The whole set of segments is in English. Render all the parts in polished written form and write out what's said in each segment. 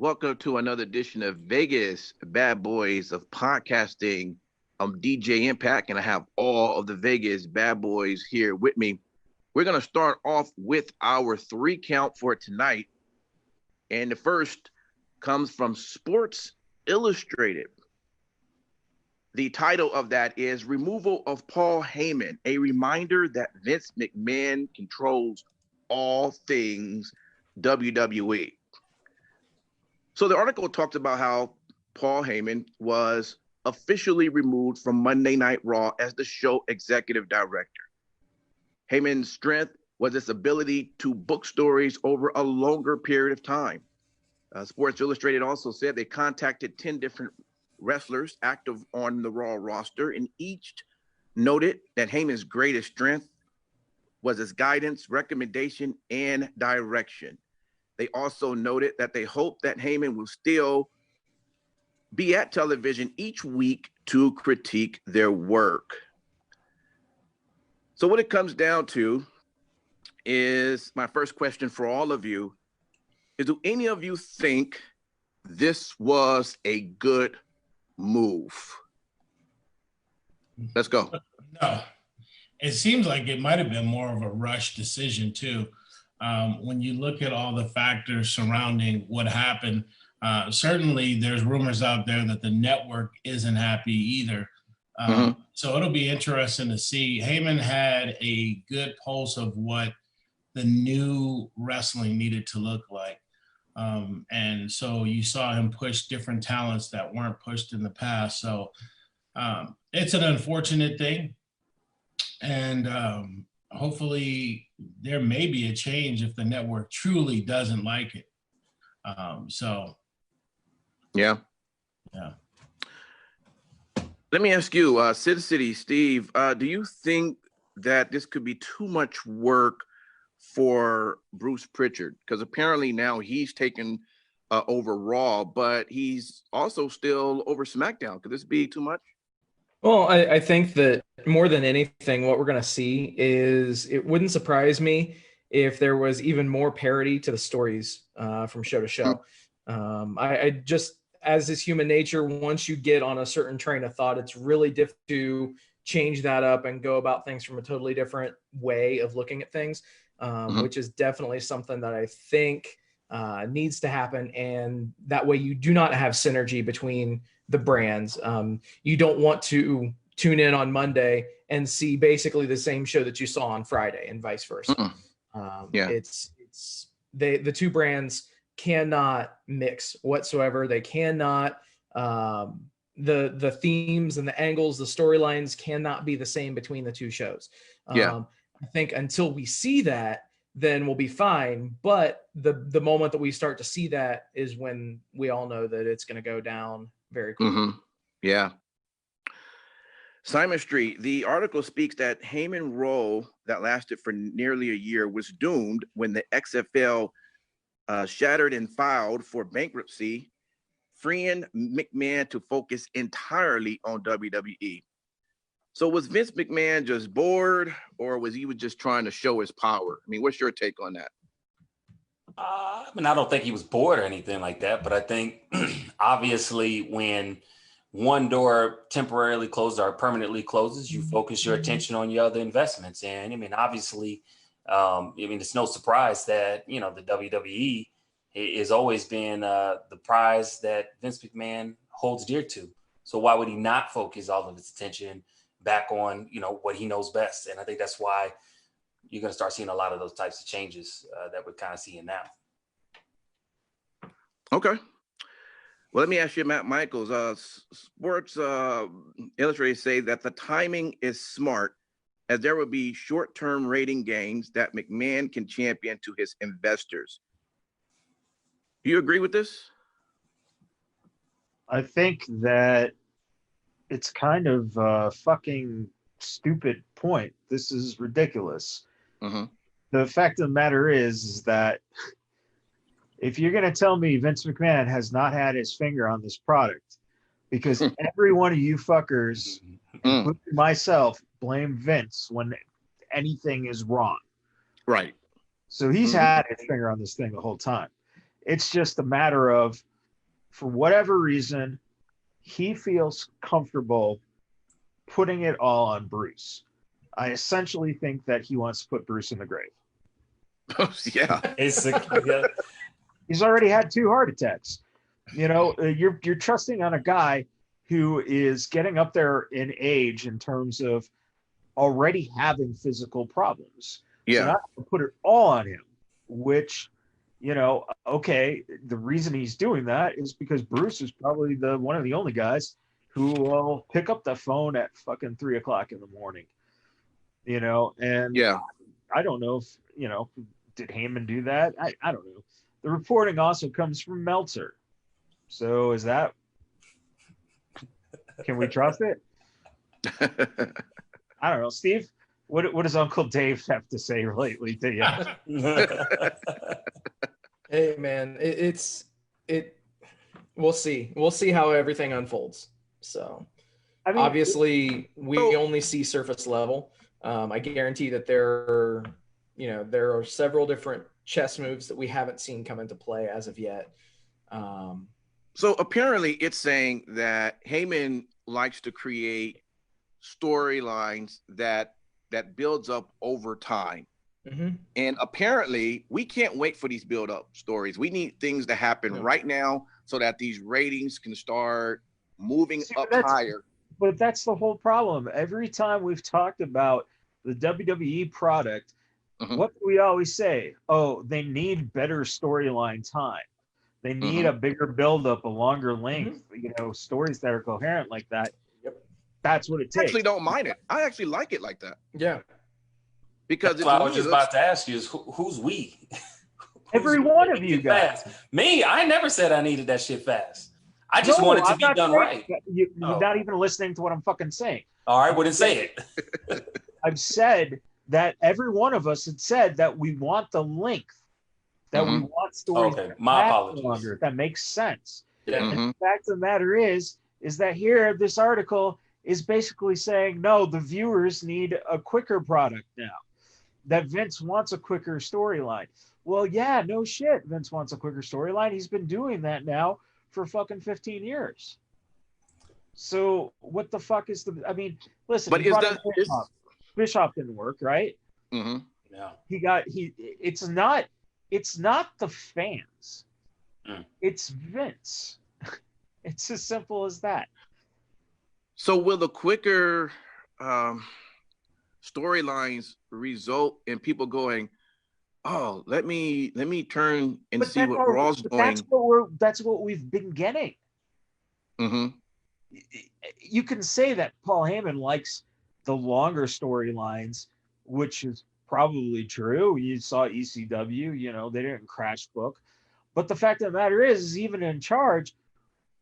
Welcome to another edition of Vegas Bad Boys of Podcasting. I'm DJ Impact, and I have all of the Vegas Bad Boys here with me. We're going to start off with our 3 count for tonight. And the first comes from Sports Illustrated. The title of that is Removal of Paul Heyman, a reminder that Vince McMahon controls all things WWE. So the article talks about how Paul Heyman was officially removed from Monday Night Raw as the show executive director. Heyman's strength was his ability to book stories over a longer period of time. Sports Illustrated also said they contacted 10 different wrestlers active on the Raw roster, and each noted that Heyman's greatest strength was his guidance, recommendation, and direction. They also noted that they hope that Heyman will still be at television each week to critique their work. So what it comes down to is my first question for all of you is, do any of you think this was a good move? Let's go. No, it seems like it might have been more of a rush decision too. When you look at all the factors surrounding what happened, certainly there's rumors out there that the network isn't happy either. So it'll be interesting to see. Heyman had a good pulse of what the new wrestling needed to look like. And so you saw him push different talents that weren't pushed in the past. So it's an unfortunate thing. And hopefully there may be a change if the network truly doesn't like it. Yeah. Let me ask you, Sid City Steve, do you think that this could be too much work for Bruce Pritchard? Because apparently now he's taken over Raw, but he's also still over SmackDown. Could this be too much? Well, I think that more than anything, what we're going to see is, it wouldn't surprise me if there was even more parity to the stories from show to show. I just, as is human nature, once you get on a certain train of thought, it's really difficult to change that up and go about things from a totally different way of looking at things, which is definitely something that I think needs to happen. And that way you do not have synergy between the brands. You don't want to tune in on Monday and see basically the same show that you saw on Friday and vice versa. It's the two brands cannot mix whatsoever. They cannot, the themes and the angles, the storylines cannot be the same between the two shows. I think until we see that, then we'll be fine. But the moment that we start to see that is when we all know that it's going to go down very quickly. Yeah. Simon Street, the article speaks that Heyman's role that lasted for nearly a year was doomed when the XFL shattered and filed for bankruptcy, freeing McMahon to focus entirely on WWE. So was Vince McMahon just bored, or was he just trying to show his power? I mean, what's your take on that? I don't think he was bored or anything like that, but I think obviously when one door temporarily closes or permanently closes, you focus your attention on your other investments. And obviously, it's no surprise that, the WWE is always been the prize that Vince McMahon holds dear to. So why would he not focus all of his attention back on, what he knows best? And I think that's why you're going to start seeing a lot of those types of changes that we're kind of seeing now. Okay. Well, let me ask you, Matt Michaels. Sports Illustrated say that the timing is smart, as there will be short-term rating gains that McMahon can champion to his investors. Do you agree with this? I think that it's kind of a fucking stupid point. This is ridiculous. The fact of the matter is that if you're going to tell me Vince McMahon has not had his finger on this product, because every one of you fuckers, including myself, blame Vince when anything is wrong. Right. So he's had his finger on this thing the whole time. It's just a matter of for whatever reason, he feels comfortable putting it all on Bruce. I essentially think that he wants to put Bruce in the grave. Yeah. Basically, yeah. He's already had 2 heart attacks. You know, you're trusting on a guy who is getting up there in age in terms of already having physical problems. Yeah. So not to put it all on him, which, you know, okay, the reason he's doing that is because Bruce is probably one of the only guys who will pick up the phone at fucking 3 o'clock in the morning. You know, and Yeah. I don't know if, you know, did Heyman do that? I don't know. The reporting also comes from Meltzer. So is that, can we trust it? I don't know. Steve, what does Uncle Dave have to say lately to you? Hey man, we'll see. We'll see how everything unfolds. So I mean, obviously we only see surface level. I guarantee that there are several different chess moves that we haven't seen come into play as of yet. So apparently it's saying that Heyman likes to create storylines that builds up over time. Mm-hmm. And apparently we can't wait for these build up stories. We need things to happen right now so that these ratings can start moving up higher. But that's the whole problem. Every time we've talked about the WWE product, what do we always say? Oh, they need better storyline time. They need a bigger buildup, a longer length, you know, stories that are coherent like that. Yep. That's what it takes. I actually don't mind it. I actually like it like that. Yeah. Because that's what I was just about to ask you is who's we? Every one of you guys. Fast? Me, I never said I needed that shit fast. I just want it to be done right. You're not even listening to what I'm fucking saying. All right, wouldn't say it. I've said that every one of us had said that we want the length, that we want stories that last longer, that makes sense. Yeah. And the fact of the matter is that here, this article is basically saying, no, the viewers need a quicker product now, that Vince wants a quicker storyline. Well, yeah, no shit. Vince wants a quicker storyline. He's been doing that now for fucking 15 years. So what the fuck is the, I mean, listen, but Bischoff didn't work, right? Mm-hmm. Yeah. It's not the fans. It's Vince. It's as simple as that. So will the quicker storylines result in people going, oh, let me turn and see what Raw's doing? That's what we've been getting. Mm-hmm. You can say that Paul Heyman likes the longer storylines, which is probably true. You saw ECW, you know, they didn't crash book. But the fact of the matter is even in charge,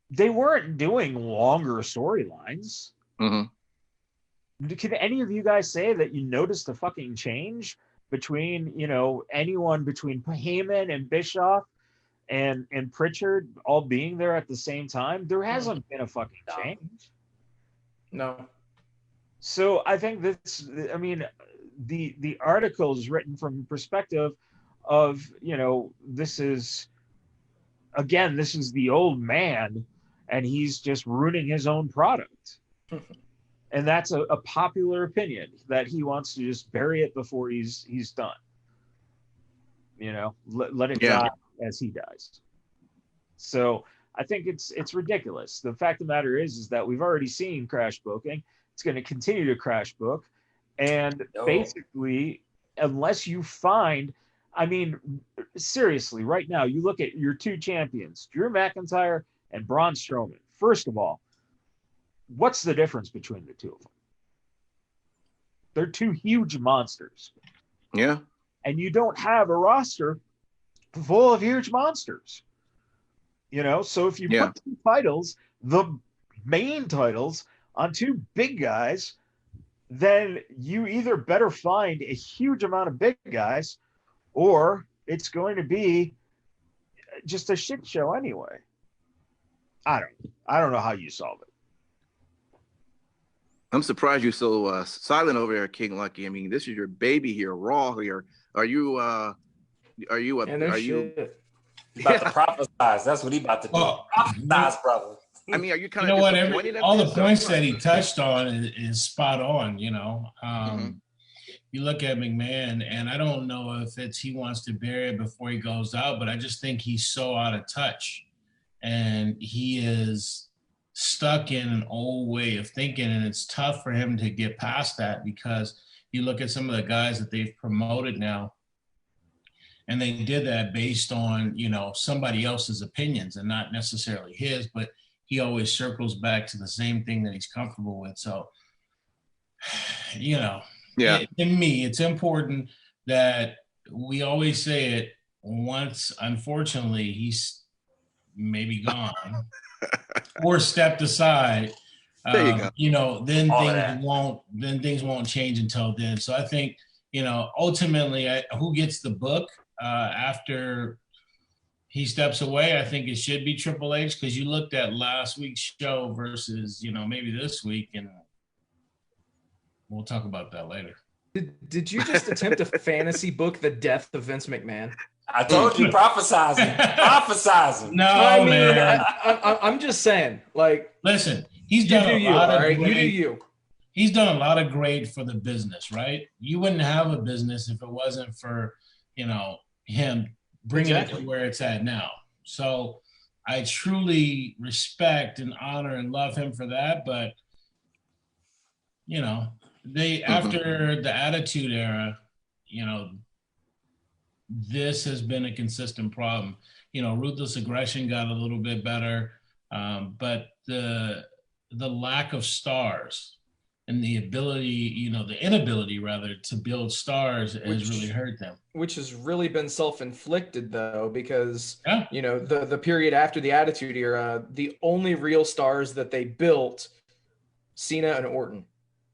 they weren't doing longer storylines. Mm-hmm. Can any of you guys say that you noticed the fucking change between, you know, anyone between Heyman and Bischoff and Pritchard all being there at the same time? There hasn't been a fucking change. No. So I think this, I mean, the article is written from the perspective of, you know, this is the old man and he's just ruining his own product. And that's a popular opinion, that he wants to just bury it before he's done. You know, let it die as he dies. So I think it's ridiculous. The fact of the matter is that we've already seen crash booking. It's going to continue to crash book. And basically, unless you find, I mean, seriously, right now, you look at your 2 champions, Drew McIntyre and Braun Strowman. First of all, what's the difference between the 2 of them? They're 2 huge monsters. Yeah. And you don't have a roster full of huge monsters. You know, so if you put 2 titles, the main titles, on 2 big guys, then you either better find a huge amount of big guys or it's going to be just a shit show anyway. I don't know how you solve it. I'm surprised you're so silent over there, King Lucky. I mean, this is your baby here, Raw here. Are you He's about to prophesize. That's what he about to do. Well, Prophesize, brother. I mean, are you kind You of know what? disappointed? All the at this? points that he touched on is spot on. Mhm. You look at McMahon, and I don't know if it's he wants to bury it before he goes out, but I just think he's so out of touch, and he is stuck in an old way of thinking, and it's tough for him to get past that because you look at some of the guys that they've promoted now, and they did that based on somebody else's opinions and not necessarily his, but he always circles back to the same thing that he's comfortable with. So, Yeah. in me, it's important that we always say it once, unfortunately, he's maybe gone or stepped aside. There you go. Then All of that. things won't change until then. So I think, ultimately, who gets the book after he steps away, I think it should be Triple H, because you looked at last week's show versus, maybe this week, and we'll talk about that later. Did you just attempt to fantasy book the death of Vince McMahon? I told you, prophesizing. Prophesizing. No, I mean, man. I'm just saying, like, Listen, he's you done do a you, lot all of right? You do great- you. He's done a lot of great for the business, right? You wouldn't have a business if it wasn't for, him bringing it Exactly. to where it's at now. So I truly respect and honor and love him for that. But, after the Attitude Era, this has been a consistent problem. Ruthless Aggression got a little bit better, but the lack of stars and the inability rather to build stars has really hurt them. Which has really been self-inflicted, though, because Yeah. the period after the Attitude Era, the only real stars that they built, Cena and Orton,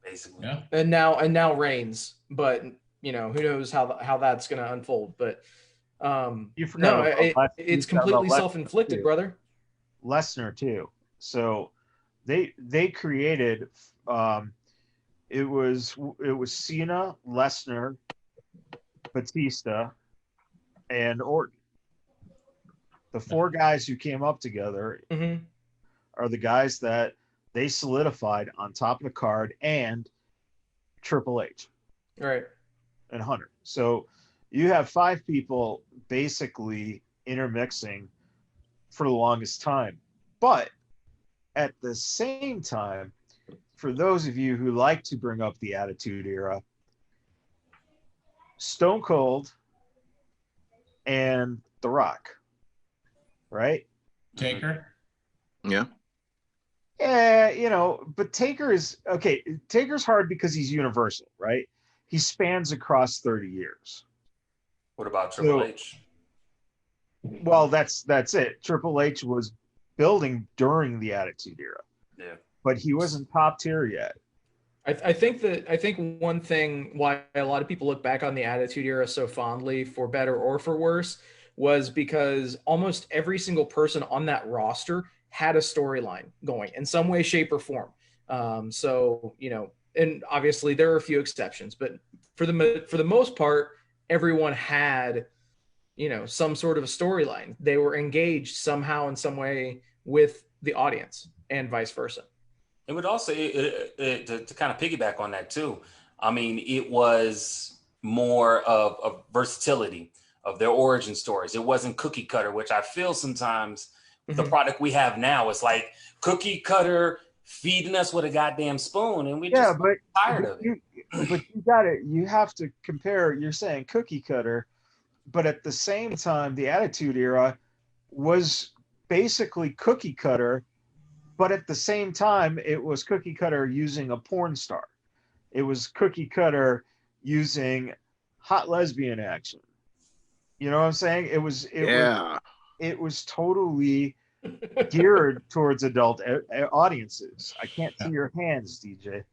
Basically. Yeah. and now Reigns. But who knows how that's going to unfold? But You forgot about it's you forgot about completely Lesnar, self-inflicted, too. brother. Lesnar too. So they created it was Cena, Lesnar, Batista, and Orton. The four guys who came up together Mm-hmm. are the guys that they solidified on top of the card, and Triple H Right. and Hunter. So you have five people basically intermixing for the longest time. But at the same time, for those of you who like to bring up the Attitude Era, Stone Cold and The Rock, right? Taker. Yeah. Yeah, but Taker is okay. Taker's hard because he's universal, right? He spans across 30 years. What about Triple So- H? Well, that's it. Triple H was building during the Attitude Era, Yeah. but he wasn't top tier yet. I think one thing why a lot of people look back on the Attitude Era so fondly, for better or for worse, was because almost every single person on that roster had a storyline going in some way, shape, or form. And obviously there are a few exceptions, but for the most part, everyone had, some sort of a storyline. They were engaged somehow in some way with the audience, and vice versa. It would also, to kind of piggyback on that too, I mean, it was more of versatility of their origin stories. It wasn't cookie cutter, which I feel sometimes the product we have now is like cookie cutter feeding us with a goddamn spoon, and we just tired of it. You have to compare. You're saying cookie cutter, but at the same time, the Attitude Era was basically cookie cutter, but at the same time, it was cookie cutter using a porn star. It was cookie cutter using hot lesbian action. You know what I'm saying? It was totally geared towards adult audiences. I can't see your hands, DJ.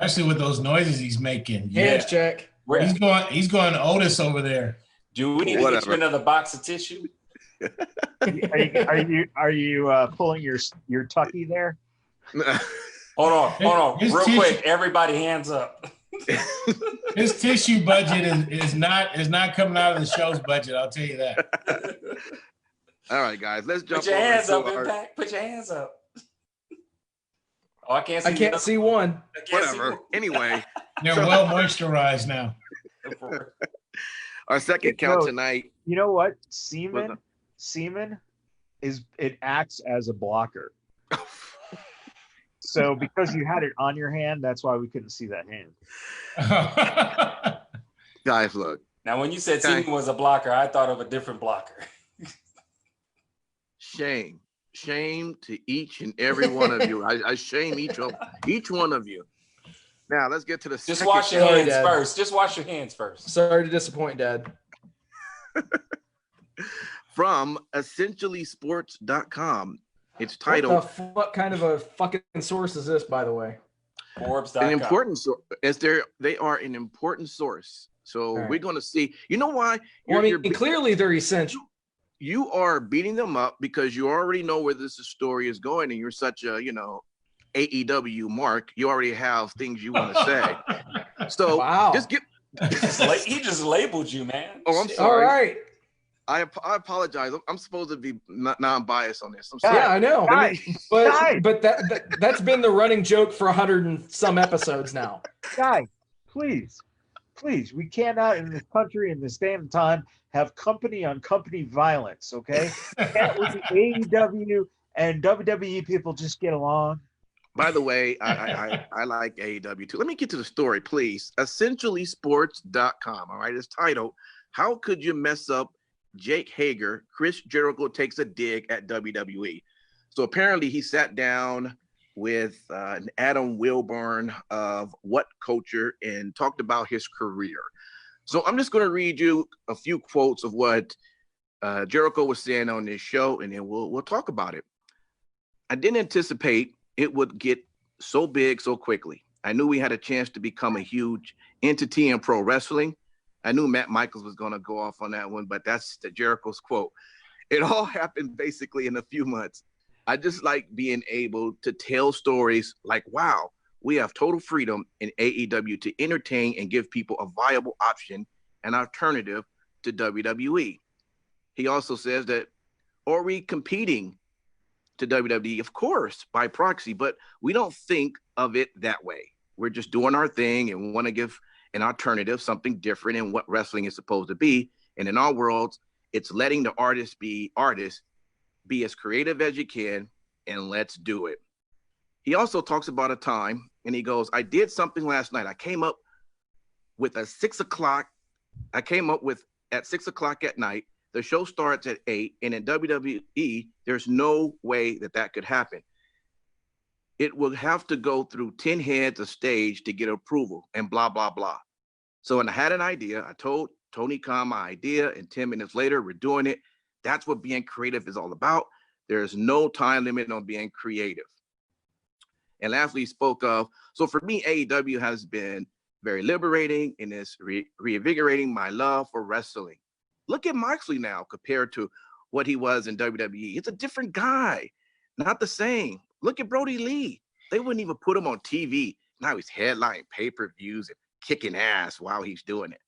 Especially with those noises he's making. Hands check. He's going Otis over there. Do we need to get you another box of tissue? Are you pulling your tucky there? Hold on, His real tissue- quick. Everybody, hands up. His tissue budget is not coming out of the show's budget. I'll tell you that. All right, guys, let's jump. Put your hands up, Impact. Put your hands up. Oh, I can't see. I can't see one. Whatever. Anyway, they're well moisturized now. Our second count tonight. You know what? Semen acts as a blocker. So because you had it on your hand, that's why we couldn't see that hand. Guys, look. Now, when you said semen was a blocker, I thought of a different blocker. Shame to each and every one of you. I shame each one of you. Now let's get to the. Just wash your hands first. Just wash your hands first. Sorry to disappoint, Dad. From essentiallysports.com. It's titled. What kind of a fucking source is this, by the way? Forbes.com. An important source. They are an important source. So we're going to see. You know why? Clearly they're essential. You are beating them up because you already know where this story is going, and you're such a AEW mark. You already have things you want to say. So just get. He just labeled you, man. Oh, I'm sorry. All right. I apologize. I'm supposed to be non-biased on this. I'm sorry. Yeah, I know. But that's been the running joke for 100 and some episodes now. Guys, please, we cannot in this country in this day and time have company on company violence. Okay, can't we, AEW and WWE people just get along? By the way, I like AEW too. Let me get to the story, please. Essentiallysports.com. All right, it's titled "How Could You Mess Up Jake Hager? Chris Jericho Takes a Dig at WWE." So apparently he sat down with Adam Wilburn of What Culture and talked about his career. So I'm just going to read you a few quotes of what Jericho was saying on this show, and then we'll talk about it. "I didn't anticipate it would get so big so quickly. I knew we had a chance to become a huge entity in pro wrestling. I knew Matt Michaels was going to go off on that one, but that's the Jericho's quote. It all happened basically in a few months. I just like being able to tell stories like, wow, we have total freedom in AEW to entertain and give people a viable option and alternative to WWE." He also says that, are we competing to WWE? Of course, by proxy, but we don't think of it that way. We're just doing our thing and we want to give an alternative, something different in what wrestling is supposed to be. And in our worlds, it's letting the artists, be as creative as you can, and let's do it. He also talks about a time, and he goes, "I did something last night. I came up with at 6 o'clock at night. The show starts at 8, and in WWE, there's no way that could happen. It will have to go through 10 heads of stage to get approval and blah, blah, blah. So when I had an idea, I told Tony Khan my idea, and 10 minutes later, we're doing it. That's what being creative is all about. There's no time limit on being creative." And lastly, he spoke of, so for me, AEW has been very liberating and it's reinvigorating my love for wrestling. Look at Moxley now compared to what he was in WWE. It's a different guy, not the same. Look at Brody Lee. They wouldn't even put him on TV. Now he's headlining pay-per-views and kicking ass while he's doing it.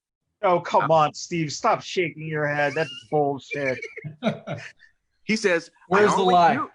Oh, come on, Steve. Stop shaking your head. That's bullshit. He says, "Where's the lie?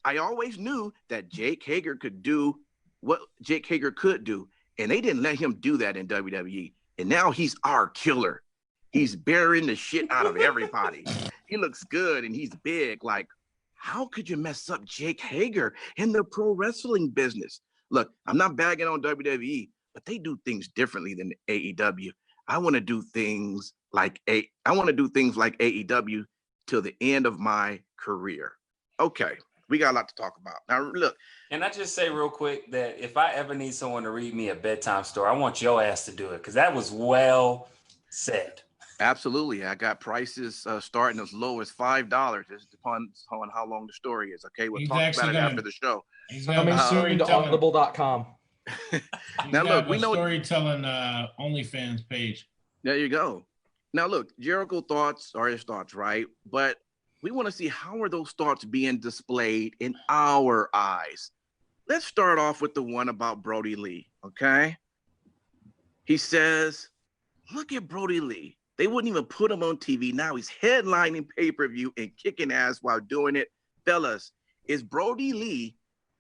I always knew that Jake Hager could do what Jake Hager could do, and they didn't let him do that in WWE. And now he's our killer. He's burying the shit out of everybody. He looks good and he's big. Like, how could you mess up Jake Hager in the pro wrestling business? Look, I'm not bagging on WWE, but they do things differently than AEW. I want to do things like AEW till the end of my career." Okay, we got a lot to talk about. Now, look. And I just say real quick that if I ever need someone to read me a bedtime story, I want your ass to do it, because that was well said. Absolutely. I got prices starting as low as $5. It depends on how long the story is. Okay, we'll talk about it after the show. He's coming soon to audible.com. Now, look, we know storytelling OnlyFans page. There you go. Now, look, Jericho thoughts are his thoughts, right? But we want to see how are those thoughts being displayed in our eyes. Let's start off with the one about Brody Lee, okay? He says, look at Brody Lee. They wouldn't even put him on TV. Now he's headlining pay-per-view and kicking ass while doing it. Fellas, is Brody Lee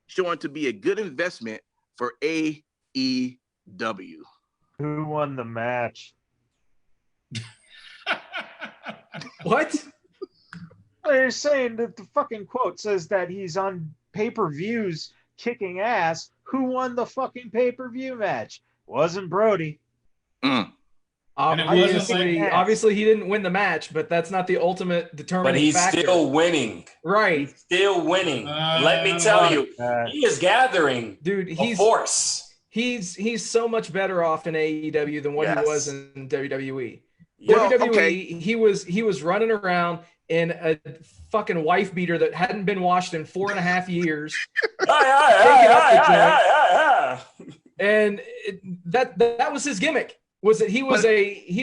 showing to be a good investment for AEW? Who won the match? What? They're saying that the fucking quote says that he's on pay-per-views kicking ass. Who won the fucking pay-per-view match? Wasn't Brody. Mm. Obviously, he didn't win the match, but that's not the ultimate determining But he's factor. still winning. Right. He's still winning. Let me tell you, he is gathering dude, a force. He's so much better off in AEW than what he was in WWE. Well, WWE, okay. he was running around in a fucking wife beater that hadn't been washed in 4.5 years. And that was his gimmick. Was that he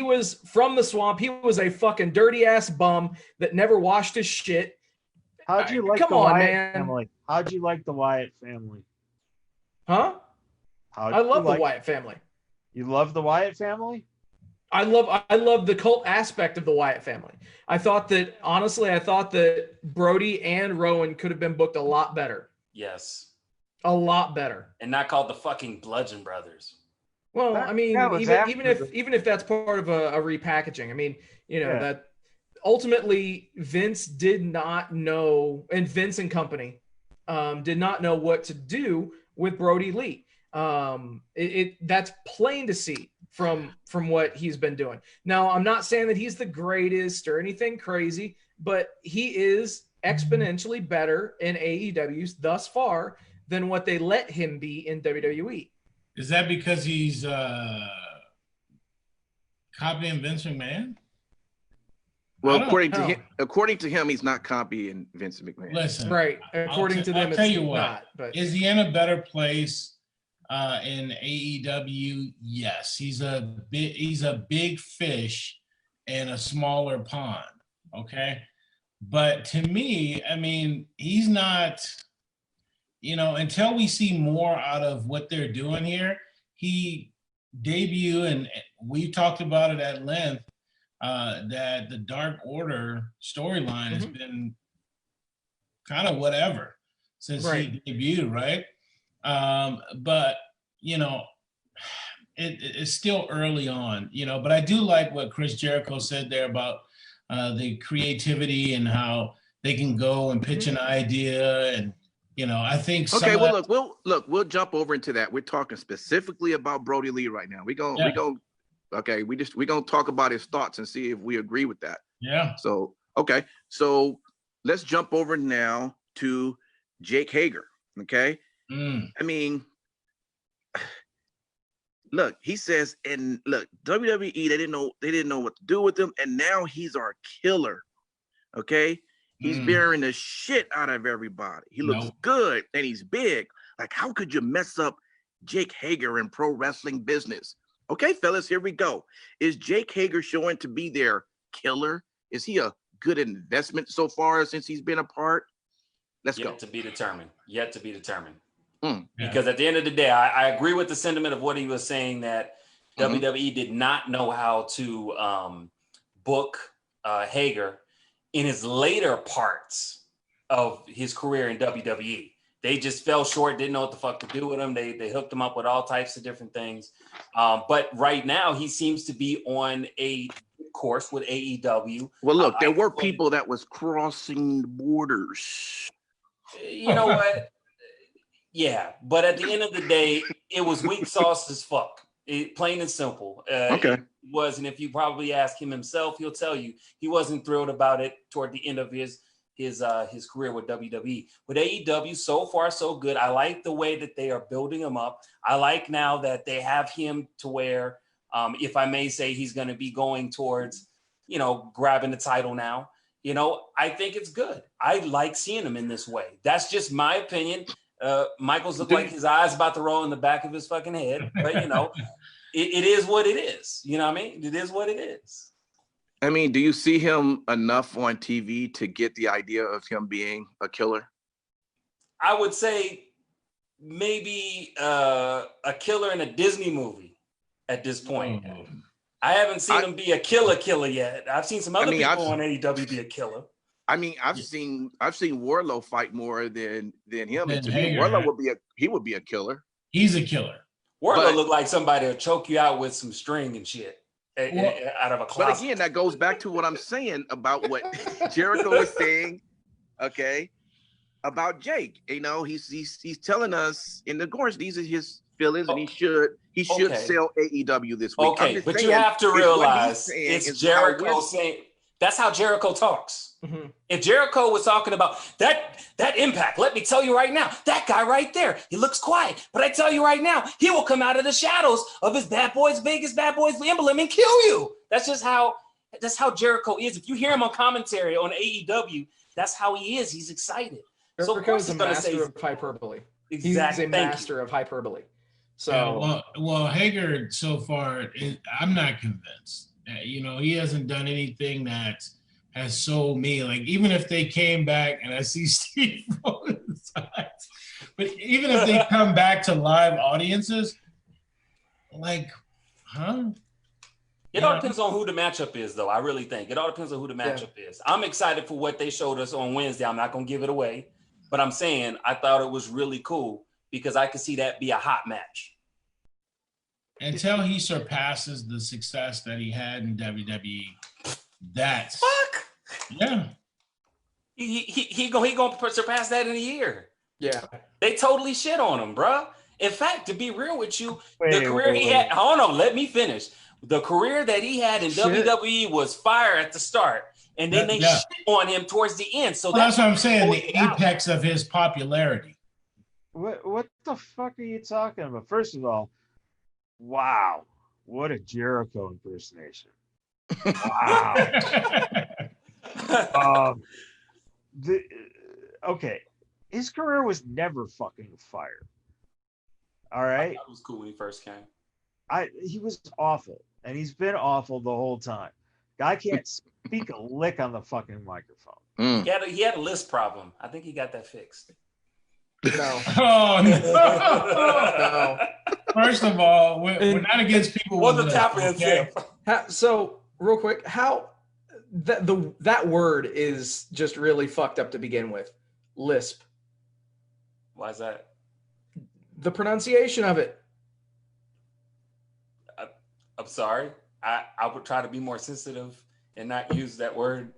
was from the swamp. He was a fucking dirty ass bum that never washed his shit. How'd you like the Wyatt family? How'd you like the Wyatt family? Huh? I love the Wyatt family. You love the Wyatt family? I love the cult aspect of the Wyatt family. I thought that Brody and Rowan could have been booked a lot better. Yes. A lot better. And not called the fucking Bludgeon Brothers. Well, I mean, even if that's part of a repackaging, I mean, that ultimately Vince did not know, and Vince and company did not know what to do with Brody Lee. That's plain to see from what he's been doing. Now, I'm not saying that he's the greatest or anything crazy, but he is exponentially better in AEW thus far than what they let him be in WWE. Is that because he's copying Vince McMahon? Well, according to him, he's not copying Vince McMahon. Listen, right. According to them, I'll tell you what. Not, but is he in a better place in AEW? Yes, he's a big fish in a smaller pond. Okay, but to me, I mean, he's not. Until we see more out of what they're doing here, he debuted, and we talked about it at length, that the Dark Order storyline has been kind of whatever since he debuted, right? But, it's still early on, but I do like what Chris Jericho said there about the creativity and how they can go and pitch an idea and, I think. We'll jump over into that. We're talking specifically about Brody Lee right now. We're gonna talk about his thoughts and see if we agree with that. Yeah. So let's jump over now to Jake Hager. Okay. I mean, look, he says, and look, WWE, they didn't know what to do with him, and now he's our killer. Okay. He's bearing the shit out of everybody. He looks good and he's big. Like, how could you mess up Jake Hager in pro wrestling business? Okay, fellas, here we go. Is Jake Hager showing to be their killer? Is he a good investment so far since he's been a part? Let's go. Yet to be determined. Because at the end of the day, I agree with the sentiment of what he was saying, that WWE did not know how to book Hager in his later parts of his career in WWE. They just fell short, didn't know what the fuck to do with him. They hooked him up with all types of different things. But right now, he seems to be on a course with AEW. Well, look, there were people that was crossing the borders. You know what? Yeah, but at the end of the day, it was weak sauce as fuck. Plain and simple. Okay. It was, and if you probably ask him himself, he'll tell you he wasn't thrilled about it toward the end of his career with WWE. With AEW, so far so good. I like the way that they are building him up. I like now that they have him to where, if I may say, he's going to be going towards, grabbing the title now. I think it's good. I like seeing him in this way. That's just my opinion. Michael's look like his eyes about to roll in the back of his fucking head, but it is what it is. You know what I mean? It is what it is. I mean, do you see him enough on TV to get the idea of him being a killer? I would say maybe a killer in a Disney movie. at this point. I haven't seen him be a killer yet. I've seen some other people on AEW be a killer. I mean, I've seen Wardlow fight more than him. And to me, Hager, Wardlow would be a killer. He's a killer. Wardlow looked like somebody will choke you out with some string and shit out of a closet. But again, that goes back to what I'm saying about what Jericho was saying, okay, about Jake. You know, he's telling us in the course these are his feelings, and he should sell AEW this week. Okay, but you have to realize it's Jericho saying. That's how Jericho talks. Mm-hmm. If Jericho was talking about that Impact, let me tell you right now, that guy right there, he looks quiet, but I tell you right now, he will come out of the shadows of his Vegas Bad Boys emblem and kill you. That's how Jericho is. If you hear him on commentary on AEW, that's how he is. He's excited. Jericho is a master of hyperbole. Exactly. He's a master of hyperbole. So well, Hager so far, I'm not convinced. You know, he hasn't done anything that has sold me. Like, even if they came back, and I see Steve on the side, but even if they come back to live audiences, like, huh? It all depends on who the matchup is, though. I really think it all depends on who the matchup is. I'm excited for what they showed us on Wednesday. I'm not going to give it away, but I'm saying I thought it was really cool because I could see that be a hot match. Until he surpasses the success that he had in WWE, that's yeah. He gonna surpass that in a year. Yeah, they totally shit on him, bro. In fact, to be real with you, the career he had. Hold on, let me finish. The career that he had in WWE was fire at the start, and then they shit on him towards the end. So that's what I'm saying. The apex of his popularity. What the fuck are you talking about? First of all. Wow, what a Jericho impersonation. Wow. Okay, his career was never fucking fire. All right? I thought it was cool when he first came. He was awful, and he's been awful the whole time. Guy can't speak a lick on the fucking microphone. He had a lisp problem. I think he got that fixed. No. Oh, no. First of all, we're not against people with the tap of his So, real quick, how that word is just really fucked up to begin with. Lisp. Why is that? The pronunciation of it. I'm sorry. I would try to be more sensitive and not use that word.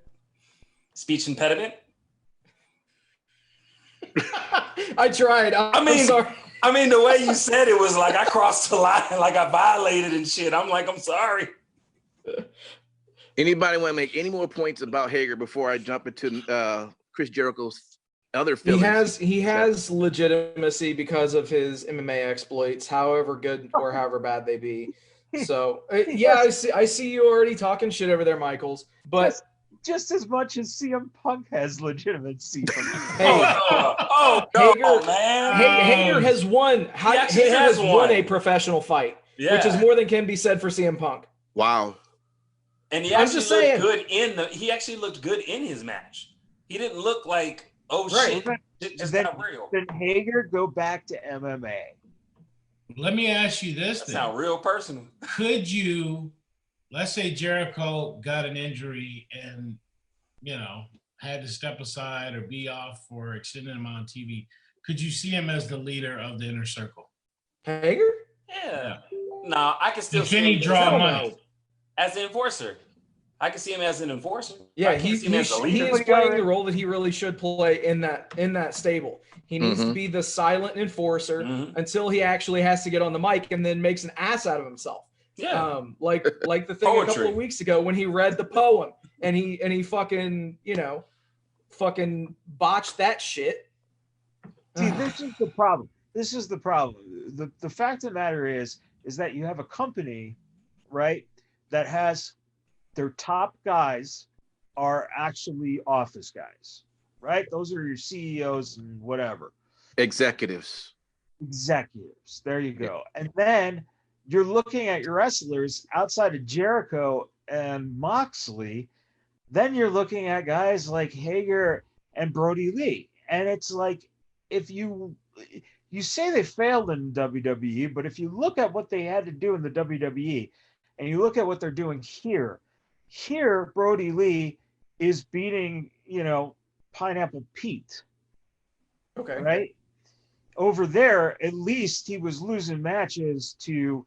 Speech impediment. I tried. I'm sorry. I mean, the way you said it was like I crossed the line, like I violated and shit. I'm like, I'm sorry. Anybody want to make any more points about Hager before I jump into Chris Jericho's other feelings? He has legitimacy because of his MMA exploits, however good or however bad they be. So I see you already talking shit over there, Michaels. But just as much as CM Punk has legitimacy. Hager has won. Hager has won a professional fight, which is more than can be said for CM Punk. Wow. And he actually looked good in his match. He didn't look like shit. Just not real. Then Hager go back to MMA. Let me ask you this. That sounds real personal. Could you? Let's say Jericho got an injury and, had to step aside or be off for extended amount of TV. Could you see him as the leader of the Inner Circle? Hager? Yeah. No, I can still see him draw money as the enforcer. I can see him as an enforcer. Yeah, he is playing the role that he really should play in that stable. He needs to be the silent enforcer until he actually has to get on the mic and then makes an ass out of himself. Yeah. Like the thing a couple of weeks ago when he read the poem and he fucking, fucking botched that shit. See, this is the problem. The fact of the matter is that you have a company, right, that has their top guys are actually office guys, right? Those are your CEOs and whatever. Executives. There you go. And then you're looking at your wrestlers outside of Jericho and Moxley. Then you're looking at guys like Hager and Brody Lee. And it's like, if you you say they failed in WWE, but if you look at what they had to do in the WWE and you look at what they're doing here Brody Lee is beating, Pineapple Pete. Okay. Right? Over there, at least he was losing matches to,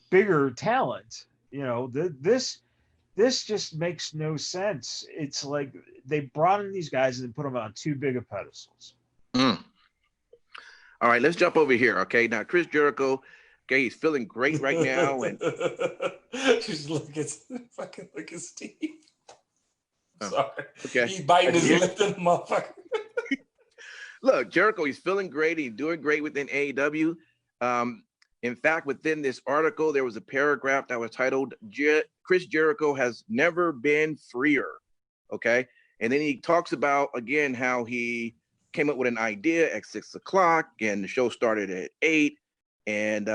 bigger talent. This just makes no sense. It's like they brought in these guys and put them on too big of pedestals. All right, let's jump over here. Okay, now Chris Jericho, okay, he's feeling great right now, and just look at Steve. Oh, Sorry, okay. He's biting his lip, in the motherfucker. Look, Jericho, he's feeling great. He's doing great within AEW. In fact, within this article, there was a paragraph that was titled Chris Jericho has never been freer. Okay. And then he talks about, again, how he came up with an idea at 6 o'clock and the show started at 8. And,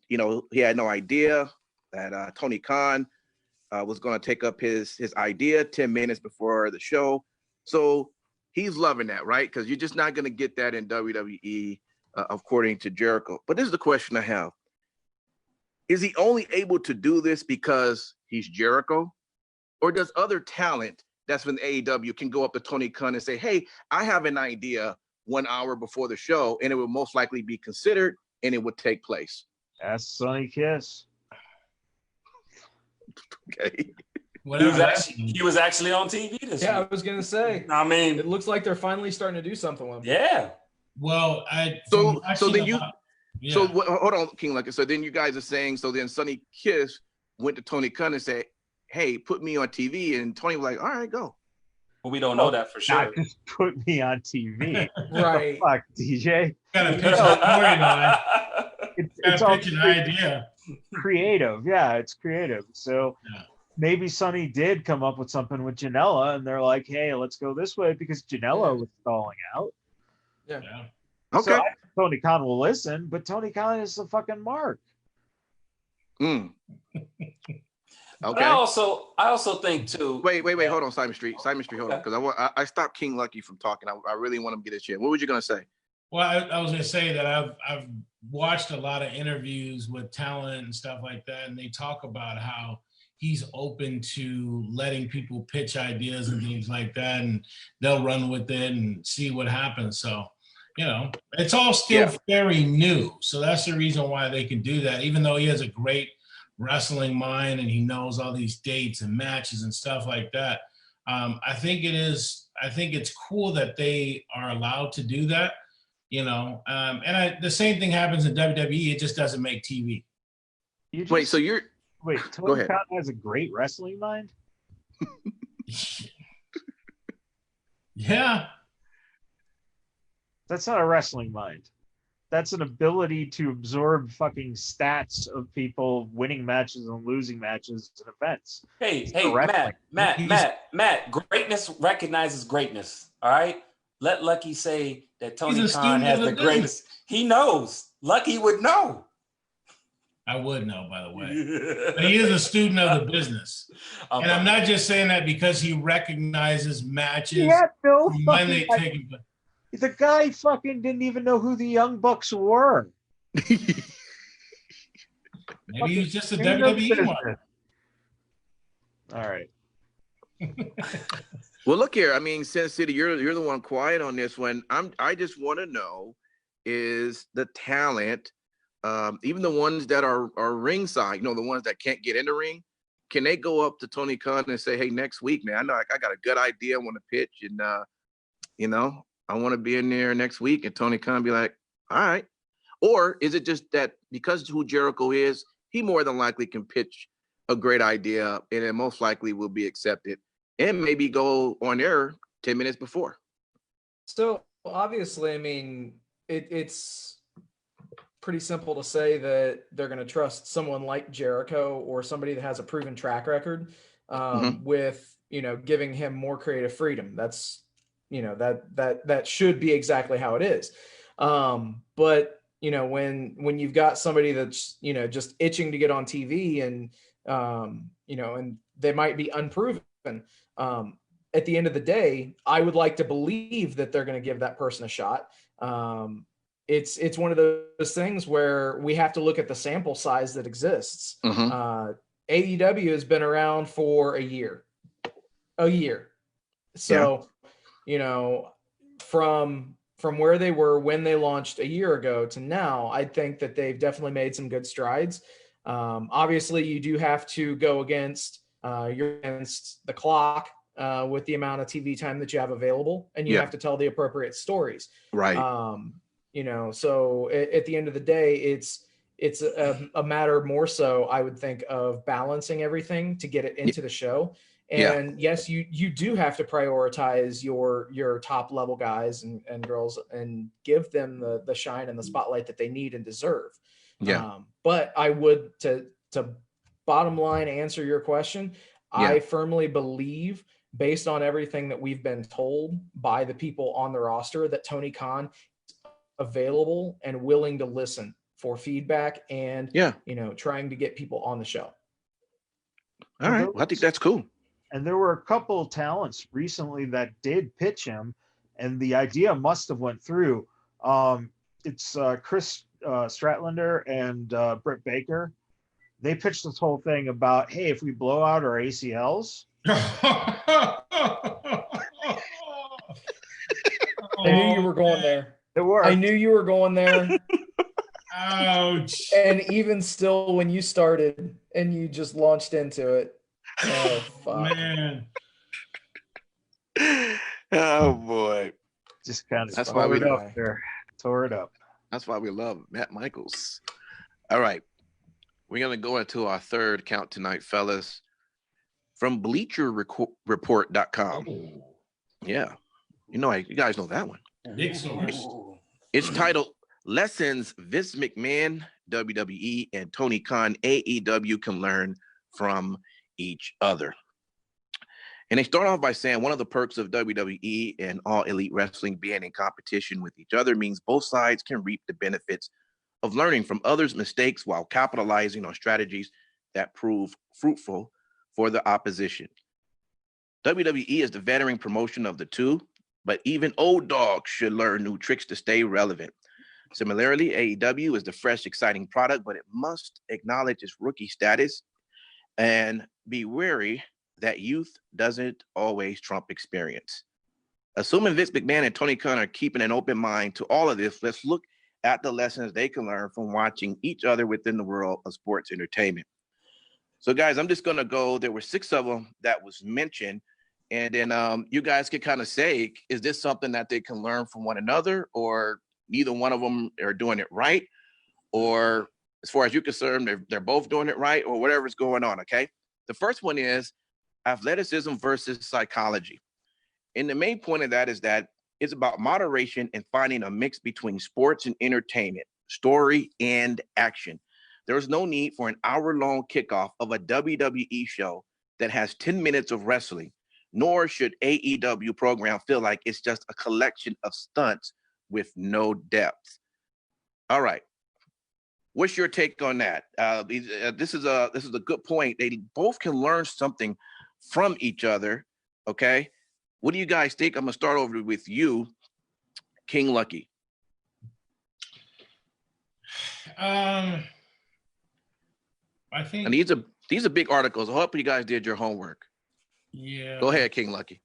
he had no idea that Tony Khan was going to take up his idea 10 minutes before the show. So he's loving that, right? Because you're just not going to get that in WWE, according to Jericho. But this is the question I have. Is he only able to do this because he's Jericho? Or does other talent that's in AEW can go up to Tony Khan and say, hey, I have an idea 1 hour before the show, and it will most likely be considered, and it would take place? That's Sonny Kiss. Okay. He was actually on TV this week. I was gonna say. I mean, it looks like they're finally starting to do something with him. Yeah. Well, hold on, King Lucky. So then you guys are saying, so then Sonny Kiss went to Tony Khan and said, hey, put me on TV, and Tony was like, all right, go. Well, we don't know that for sure. Not just put me on TV. Right. Fuck, DJ. Got to pitch a storyline. It's all pitch an idea. Creative. Yeah, it's creative. So maybe Sonny did come up with something with Janela, and they're like, hey, let's go this way because Janela was stalling out. Yeah. Okay. So Tony Khan will listen, but Tony Khan is the fucking mark. Okay. I also think too. Wait. Hold on, Simon Street, hold on, because I stopped King Lucky from talking. I really want him to get his chance. What were you gonna say? Well, I was gonna say that I've watched a lot of interviews with talent and stuff like that, and they talk about how he's open to letting people pitch ideas and things like that, and they'll run with it and see what happens. So, it's all still very new. So that's the reason why they can do that, even though he has a great wrestling mind and he knows all these dates and matches and stuff like that. I think it's cool that they are allowed to do that, the same thing happens in WWE. It just doesn't make TV. Tony Khan has a great wrestling mind? Yeah. That's not a wrestling mind. That's an ability to absorb fucking stats of people winning matches and losing matches and events. Hey, Matt, greatness recognizes greatness. All right? Let Lucky say that Tony Khan has the greatest. He knows. Lucky would know. I would know, by the way. But he is a student of the business. And I'm not just saying that because he recognizes matches. Yeah, no when they take it. The guy fucking didn't even know who the Young Bucks were. Maybe he was just a WWE one. All right. Well, look here. I mean, Sin City, you're the one quiet on this one. I just want to know, is the talent, even the ones that are ringside, the ones that can't get in the ring, can they go up to Tony Khan and say, hey, next week, man, I know I got a good idea, I want to pitch, and I want to be in there next week, and Tony Khan be like, all right. Or is it just that because who Jericho is, he more than likely can pitch a great idea, and it most likely will be accepted, and maybe go on air 10 minutes before? So obviously, I mean, it's pretty simple to say that they're going to trust someone like Jericho or somebody that has a proven track record with, giving him more creative freedom. That's, that should be exactly how it is. But, when you've got somebody that's, just itching to get on TV and, and they might be unproven, at the end of the day, I would like to believe that they're going to give that person a shot. It's one of those things where we have to look at the sample size that exists. AEW has been around for a year. So, from where they were when they launched a year ago to now, I think that they've definitely made some good strides. Obviously, you do have to go against the clock with the amount of TV time that you have available, and you have to tell the appropriate stories. Right. So at the end of the day, it's a matter more so, I would think, of balancing everything to get it into the show. And yes, you do have to prioritize your top level guys and girls and give them the shine and the spotlight that they need and deserve. But I would, to bottom line answer your question, I firmly believe, based on everything that we've been told by the people on the roster, that Tony Khan is available and willing to listen for feedback and trying to get people on the show. All right. Well, I think that's cool. And there were a couple of talents recently that did pitch him, and the idea must have went through. It's Chris Stratlander and Britt Baker. They pitched this whole thing about, hey, if we blow out our ACLs. I knew you were going there. It worked. I knew you were going there. Ouch. And even still, when you started and you just launched into it, oh, fuck. Man. Oh, boy. Just kind of That's why we tore it up. That's why we love Matt Michaels. All right. We're going to go into our third count tonight, fellas. From BleacherReport.com. Oh. Yeah. You guys know that one. Big source. It's titled Lessons Vince McMahon, WWE, and Tony Khan, AEW, can learn from each other. And they start off by saying one of the perks of WWE and All Elite Wrestling being in competition with each other means both sides can reap the benefits of learning from others' mistakes while capitalizing on strategies that prove fruitful for the opposition. WWE is the veteran promotion of the two, but even old dogs should learn new tricks to stay relevant. Similarly, AEW is the fresh, exciting product, but it must acknowledge its rookie status and be wary that youth doesn't always trump experience. Assuming Vince McMahon and Tony Khan are keeping an open mind to all of this, let's look at the lessons they can learn from watching each other within the world of sports entertainment. So, guys, I'm just going to go. There were 6 of them that was mentioned. And then you guys can kind of say, is this something that they can learn from one another, or neither one of them are doing it right? Or as far as you're concerned, they're both doing it right, or whatever's going on, okay? The first one is athleticism versus psychology. And the main point of that is that it's about moderation and finding a mix between sports and entertainment, story and action. There's no need for an hour-long kickoff of a WWE show that has 10 minutes of wrestling, nor should AEW program feel like it's just a collection of stunts with no depth. All right. What's your take on that? This is a good point. They both can learn something from each other, okay? What do you guys think? I'm going to start over with you, King Lucky. I think, and these are big articles. I hope you guys did your homework. Yeah. Go ahead, King Lucky.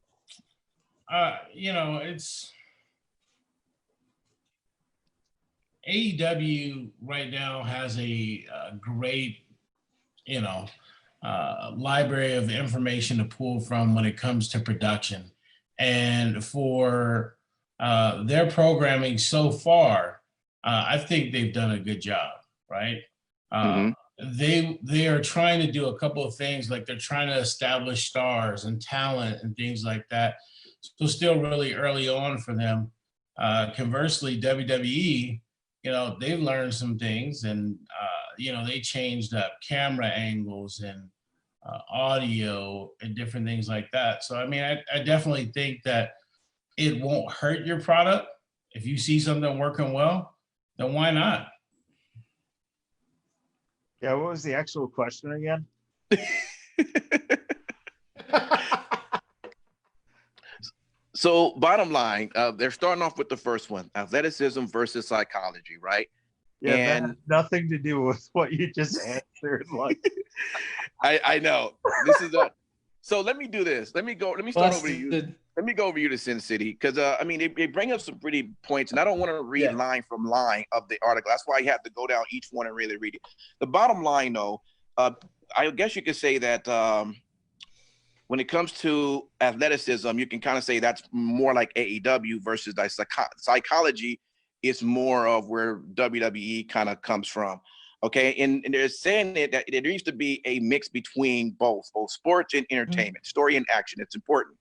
It's AEW right now has a great, library of information to pull from when it comes to production. And for their programming so far, I think they've done a good job, right? They are trying to do a couple of things, like they're trying to establish stars and talent and things like that. So still really early on for them. Conversely, WWE, they've learned some things, and they changed up camera angles and audio and different things like that. So I mean, I definitely think that it won't hurt your product. If you see something working well, then why not? Yeah, what was the actual question again? So bottom line, they're starting off with the first one, athleticism versus psychology, right? Yeah, that And has nothing to do with what you just answered. Like, I know this is a. So let me do this. Let me start over to you. Busted. Let me go over you to Sin City because I mean they bring up some pretty points, and I don't want to read Yeah. line from line of the article. That's why you have to go down each one and really read it. The bottom line, though, I guess you could say that when it comes to athleticism, you can kind of say that's more like AEW versus the psychology is more of where WWE kind of comes from. Okay, and they're saying that there needs to be a mix between both sports and entertainment, story and action. It's important.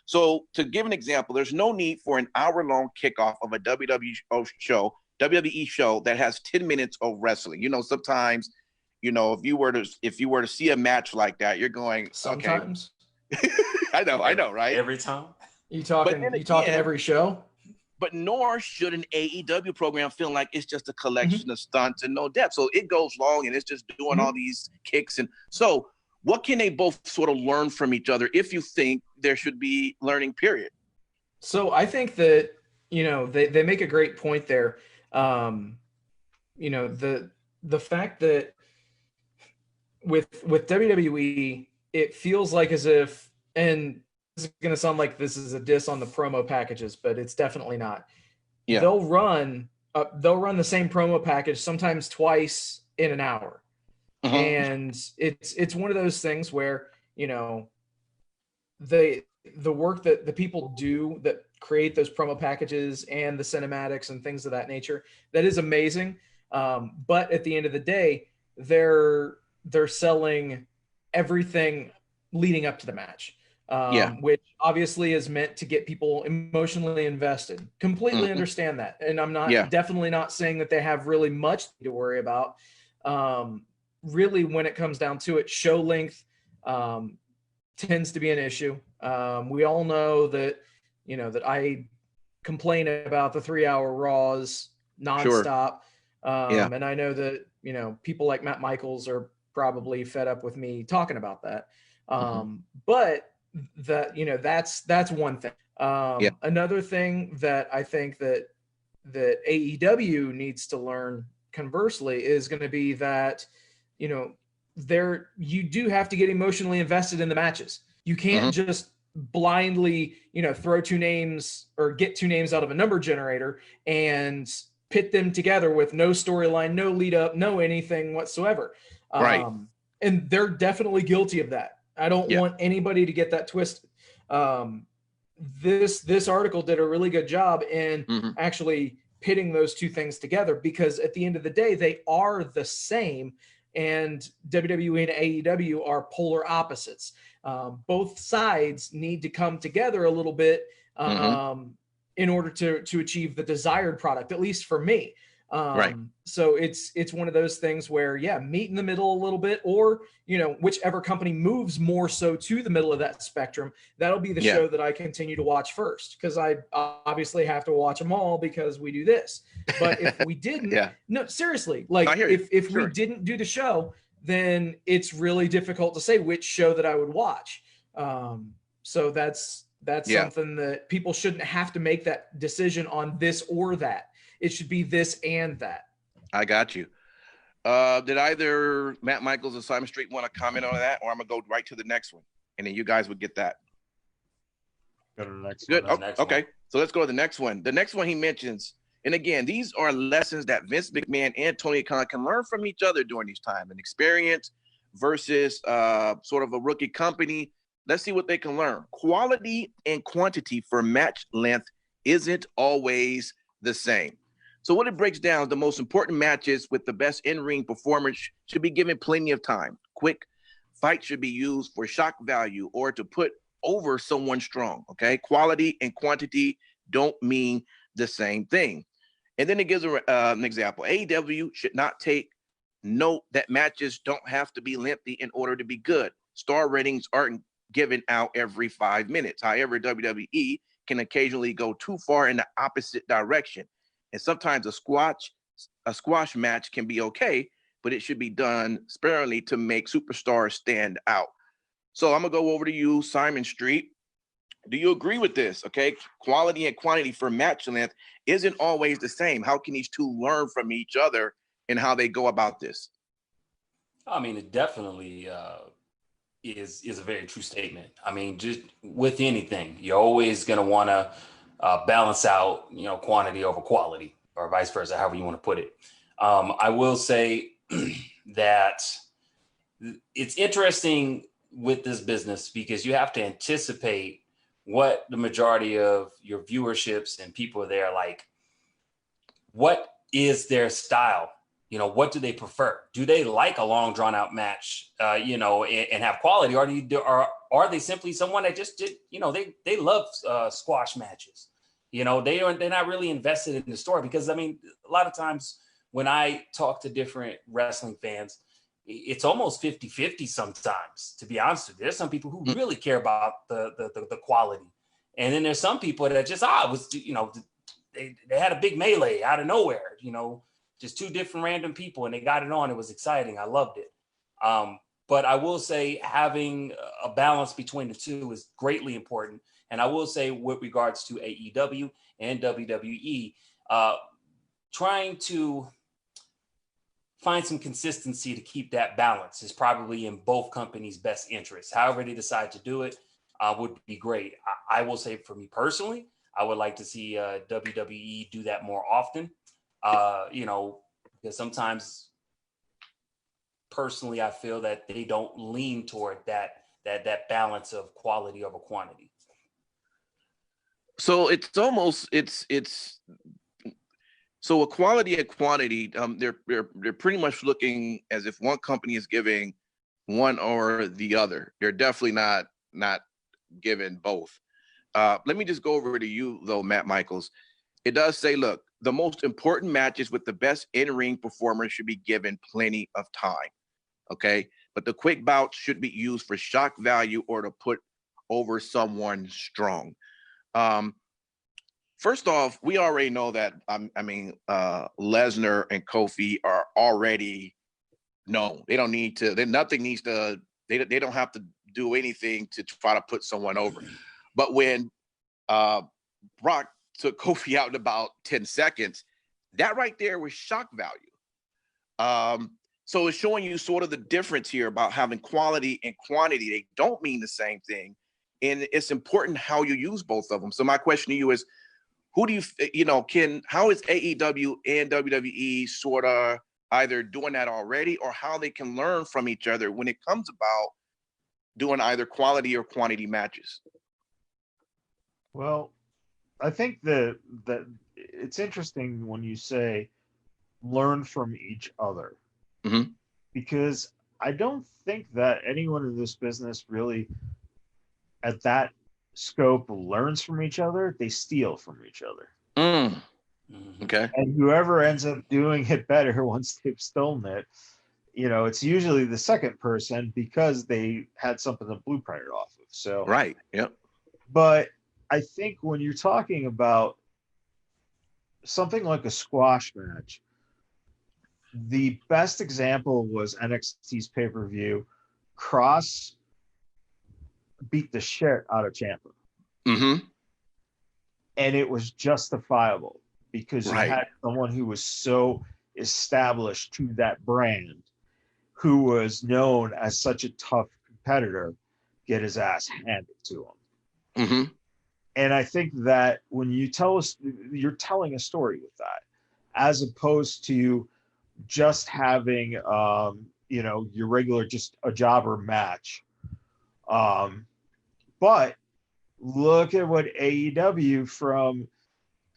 So to give an example, there's no need for an hour-long kickoff of a WWE show that has 10 minutes of wrestling. You know, sometimes, you know, if you were to see a match like that, you're going, Sometimes. okay. I know, right? Every time. You talking every show? But nor should an AEW program feel like it's just a collection of stunts and no depth. So it goes long and it's just doing all these kicks. And so what can they both sort of learn from each other if you think there should be learning, period? So I think that, you know, they make a great point there. You know, the fact that with WWE, it feels like as if, and this is going to sound like this is a diss on the promo packages, but it's definitely not. Yeah. They'll run the same promo package sometimes twice in an hour. And it's one of those things where, you know, the work that the people do that create those promo packages and the cinematics and things of that nature, that is amazing. But at the end of the day, they're selling everything leading up to the match. Which obviously is meant to get people emotionally invested. Completely understand that. And I'm not definitely not saying that they have really much to worry about. Really, when it comes down to it, show length tends to be an issue. We all know that, you know, that I complain about the 3-hour Raws nonstop. And I know that, you know, people like Matt Michaels are probably fed up with me talking about that. But that, you know, that's one thing. Another thing that I think that AEW needs to learn conversely is going to be that, you know, you do have to get emotionally invested in the matches. You can't just blindly, you know, throw two names or get two names out of a number generator and pit them together with no storyline, no lead up, no anything whatsoever. Right. And they're definitely guilty of that. I don't want anybody to get that twisted. This article did a really good job in actually pitting those two things together, because at the end of the day, they are the same, and WWE and AEW are polar opposites. Both sides need to come together a little bit in order to achieve the desired product, at least for me. So it's one of those things where, meet in the middle a little bit, or, you know, whichever company moves more so to the middle of that spectrum, that'll be the show that I continue to watch first, because I obviously have to watch them all because we do this. But if we didn't, no, seriously, like if we didn't do the show, then it's really difficult to say which show that I would watch. So that's something that people shouldn't have to make that decision on this or that. It should be this and that. I got you. Did either Matt Michaels or Simon Street want to comment on that, or I'm gonna go right to the next one, and then you guys would get that. Go to the next Good. one. Okay. So let's go to the next one. The next one he mentions, and again, these are lessons that Vince McMahon and Tony Khan can learn from each other during these times. An experience versus sort of a rookie company. Let's see what they can learn. Quality and quantity for match length isn't always the same. So what it breaks down, the most important matches with the best in-ring performers should be given plenty of time. Quick fights should be used for shock value or to put over someone strong, okay? Quality and quantity don't mean the same thing. And then it gives an example. AEW should not take note that matches don't have to be lengthy in order to be good. Star ratings aren't given out every 5 minutes. However, WWE can occasionally go too far in the opposite direction. And sometimes a squash match can be okay, but it should be done sparingly to make superstars stand out. So I'm gonna go over to you, Simon Street. Do you agree with this? Okay, quality and quantity for match length isn't always the same. How can these two learn from each other and how they go about this? I mean, it definitely is a very true statement. I mean, just with anything, you're always going to want to balance out, quantity over quality, or vice versa, however you want to put it. I will say that it's interesting with this business because you have to anticipate what the majority of your viewerships and people there like. What is their style? What do they prefer? Do they like a long drawn out match, and have quality, or are they simply someone that just did, they love squash matches? They're not really invested in the story, because I mean, a lot of times when I talk to different wrestling fans, it's almost 50-50 sometimes, to be honest with you. There's some people who really care about the quality. And then there's some people that just, they had a big melee out of nowhere, just two different random people, and they got it on. It was exciting. I loved it. But I will say having a balance between the two is greatly important. And I will say with regards to AEW and WWE, trying to find some consistency to keep that balance is probably in both companies' best interests. However they decide to do it would be great. I will say for me personally, I would like to see WWE do that more often. Because sometimes personally, I feel that they don't lean toward that balance of quality over quantity. So so a quality and quantity, they're pretty much looking as if one company is giving one or the other. They're definitely not giving both. Let me just go over to you though, Matt Michaels. It does say, look, the most important matches with the best in-ring performers should be given plenty of time. Okay. But the quick bouts should be used for shock value or to put over someone strong. First off, we already know that, Lesnar and Kofi are already known. They don't need to, nothing needs to, they don't have to do anything to try to put someone over. But when Brock took Kofi out in about 10 seconds, that right there was shock value. So it's showing you sort of the difference here about having quality and quantity. They don't mean the same thing. And it's important how you use both of them. So my question to you is, who do how is AEW and WWE sort of either doing that already, or how they can learn from each other when it comes about doing either quality or quantity matches? Well, I think that it's interesting when you say learn from each other, because I don't think that anyone in this business really at that scope learns from each other. They steal from each other. Okay. And whoever ends up doing it better once they've stolen it, it's usually the second person because they had something to blueprint it off of. So right. Yep. But I think when you're talking about something like a squash match, the best example was NXT's pay-per-view. Cross beat the shit out of Ciampa. And it was justifiable because you had someone who was so established to that brand, who was known as such a tough competitor, get his ass handed to him. And I think that when you tell us, you're telling a story with that, as opposed to just having, your regular, just a jobber match. But look at what AEW from,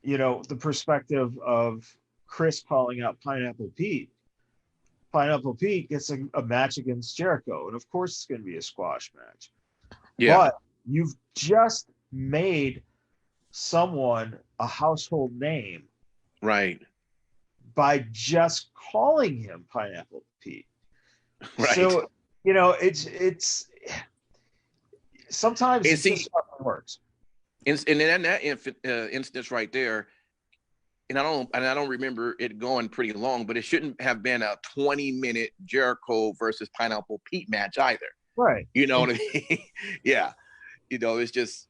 the perspective of Chris calling out Pineapple Pete. Pineapple Pete gets a match against Jericho. And of course it's going to be a squash match. Yeah. But you've just made someone a household name. Right. By just calling him Pineapple Pete. Right. So, it's sometimes it just works. And in that instance right there, and I don't remember it going pretty long, but it shouldn't have been a 20-minute Jericho versus Pineapple Pete match either. Right. You know what I mean? Yeah. It's just,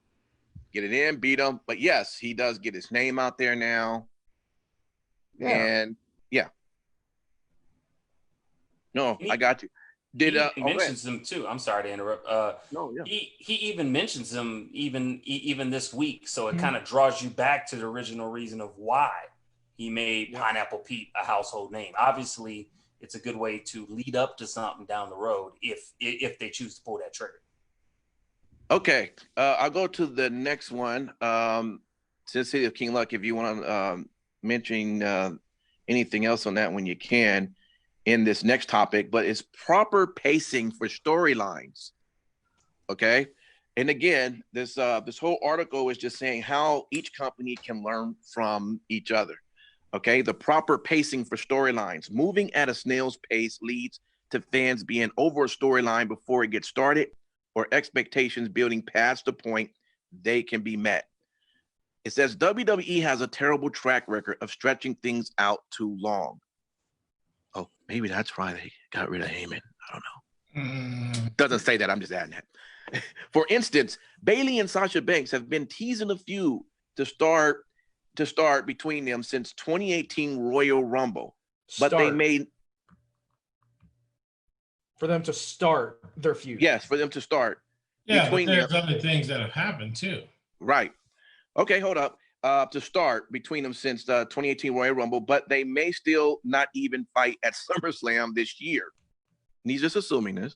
get it in, beat him. But yes, he does get his name out there now. Yeah. And yeah. No, I got you. He mentions them too. I'm sorry to interrupt. No, yeah. He even mentions them even this week, so it kind of draws you back to the original reason of why he made Pineapple Pete a household name. Obviously, it's a good way to lead up to something down the road if they choose to pull that trigger. Okay, I'll go to the next one. Sin City of King Luck, if you want to mention anything else on that one, you can in this next topic, but it's proper pacing for storylines. Okay. And again, this whole article is just saying how each company can learn from each other. Okay. The proper pacing for storylines. Moving at a snail's pace leads to fans being over a storyline before it gets started, or expectations building past the point they can be met. It says WWE has a terrible track record of stretching things out too long. Oh, maybe that's why they got rid of Heyman. I don't know. Doesn't say that. I'm just adding that. For instance, Bayley and Sasha Banks have been teasing a feud to start between them since 2018 Royal Rumble. But they made for them to start their feud. Yes, for them to start. Yeah, but there's other things that have happened too. Right. Okay, hold up. To start between them since 2018 Royal Rumble, but they may still not even fight at SummerSlam this year. And he's just assuming this.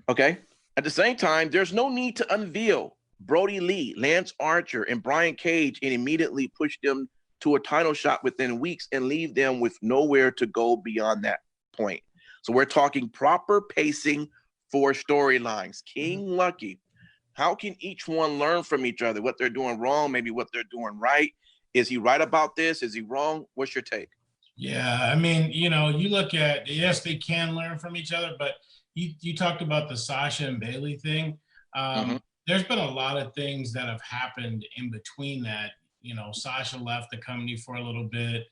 Okay. At the same time, there's no need to unveil Brody Lee, Lance Archer, and Brian Cage and immediately push them to a title shot within weeks and leave them with nowhere to go beyond that point. So we're talking proper pacing for storylines. King Lucky. How can each one learn from each other? What they're doing wrong, maybe what they're doing right. Is he right about this? Is he wrong? What's your take? Yeah, I mean, you look at, yes, they can learn from each other, but you talked about the Sasha and Bayley thing. There's been a lot of things that have happened in between that. Sasha left the company for a little bit.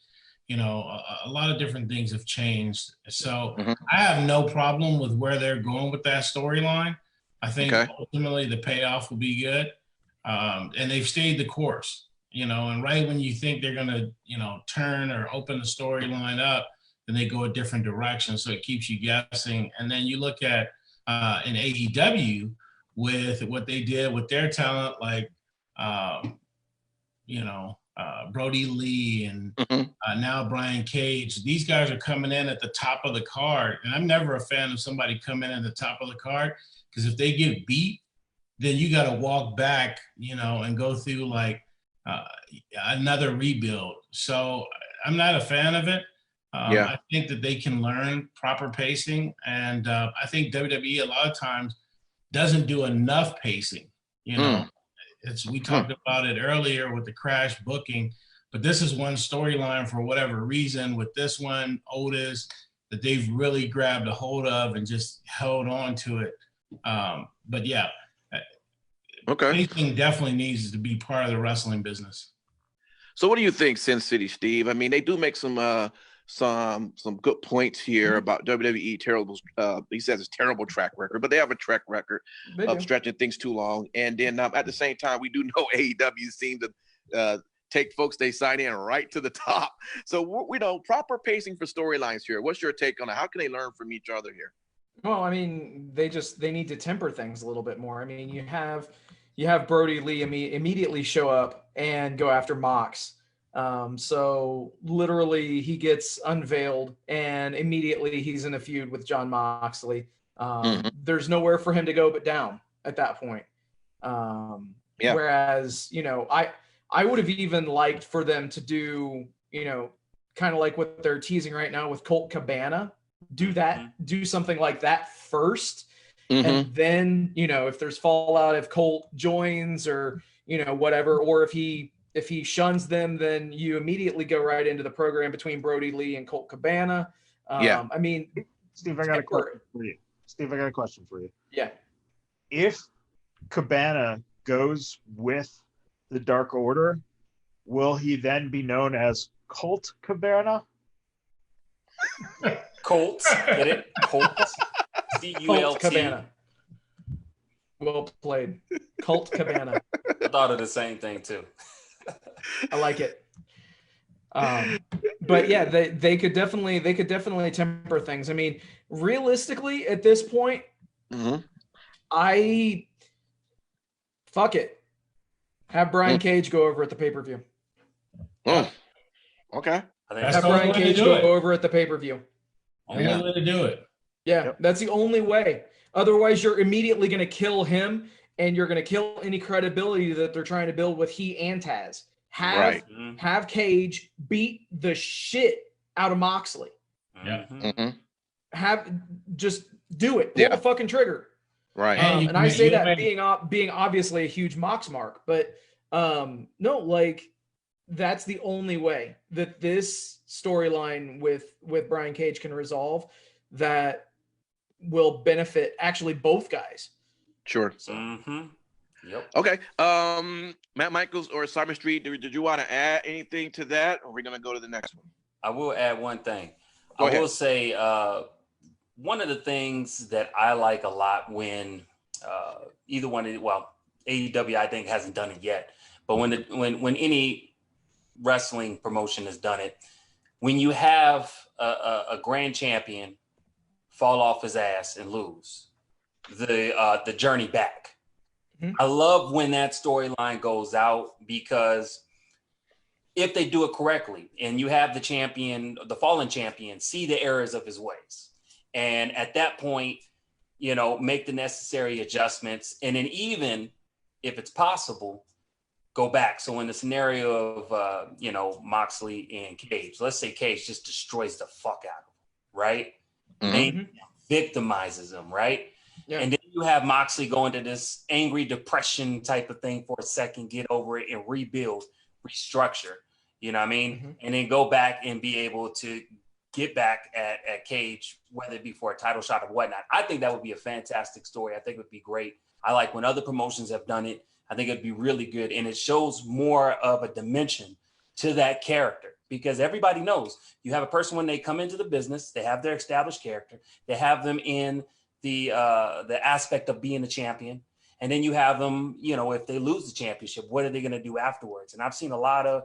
A lot of different things have changed. So I have no problem with where they're going with that storyline. I think ultimately the payoff will be good. And they've stayed the course, and right when you think they're going to, turn or open the storyline up, then they go a different direction. So it keeps you guessing. And then you look at in AEW with what they did with their talent, like, Brody Lee and now Brian Cage. These guys are coming in at the top of the card. And I'm never a fan of somebody coming in at the top of the card, because if they get beat, then you got to walk back, and go through like another rebuild. So I'm not a fan of it. I think that they can learn proper pacing. And I think WWE a lot of times doesn't do enough pacing. We talked about it earlier with the crash booking, but this is one storyline for whatever reason with this one, Otis, that they've really grabbed a hold of and just held on to it. But yeah, pacing definitely needs to be part of the wrestling business. So what do you think, Sin City Steve? I mean, they do make some good points here about WWE terrible. He says it's terrible track record, but they have a track record of stretching things too long. And then at the same time, we do know AEW seems to take folks they sign in right to the top. So we know proper pacing for storylines here. What's your take on it? How can they learn from each other here? Well, I mean, they need to temper things a little bit more. I mean, you have Brody Lee immediately show up and go after Mox. So literally he gets unveiled and immediately he's in a feud with Jon Moxley. There's nowhere for him to go but down at that point. Whereas, I would have even liked for them to do, kind of like what they're teasing right now with Colt Cabana. Do something like that first. And then, if there's fallout, if Colt joins or, whatever, or if he shuns them, then you immediately go right into the program between Brody Lee and Colt Cabana. I mean, Steve, I got a question for you. Yeah. If Cabana goes with the Dark Order, will he then be known as Colt Cabana? Colt, get it? Colt. Colt Cabana. Well played. Colt Cabana. thought of the same thing too. I like it. But yeah, they could definitely temper things. I mean, realistically, at this point, fuck it. Have Brian Cage go over at the pay-per-view. Oh, okay. Have Brian Cage go over at the pay-per-view. Only way to do it. Yeah, that's the only way. Otherwise, you're immediately going to kill him, and you're going to kill any credibility that they're trying to build with he and Taz. Have Cage beat the shit out of Moxley. Yeah. Just do it. Pull the fucking trigger. Right. And I say that being obviously a huge Mox mark, but no, like that's the only way that this storyline with Brian Cage can resolve that will benefit actually both guys. Sure. Yep. Okay. Matt Michaels or Simon Street, did you want to add anything to that, or are we gonna go to the next one? I will add one thing. Go ahead. Will say one of the things that I like a lot when either one of AEW I think hasn't done it yet, but when any wrestling promotion has done it, when you have a grand champion fall off his ass and lose, the journey back. I love when that storyline goes out, because if they do it correctly and you have the champion, the fallen champion, see the errors of his ways, and at that point, make the necessary adjustments, and then even if it's possible, go back. So in the scenario of Moxley and Cage, let's say Cage just destroys the fuck out of him, right? Victimizes him, right? Yeah. And then you have Moxley go into this angry depression type of thing for a second, get over it and rebuild, restructure, you know what I mean? And then go back and be able to get back at Cage, whether it be for a title shot or whatnot. I think that would be a fantastic story. I think it would be great. I like when other promotions have done it. I think it'd be really good. And it shows more of a dimension to that character, because everybody knows you have a person when they come into the business, they have their established character, they have them in the aspect of being a champion. And then you have them, if they lose the championship, what are they going to do afterwards? And I've seen a lot of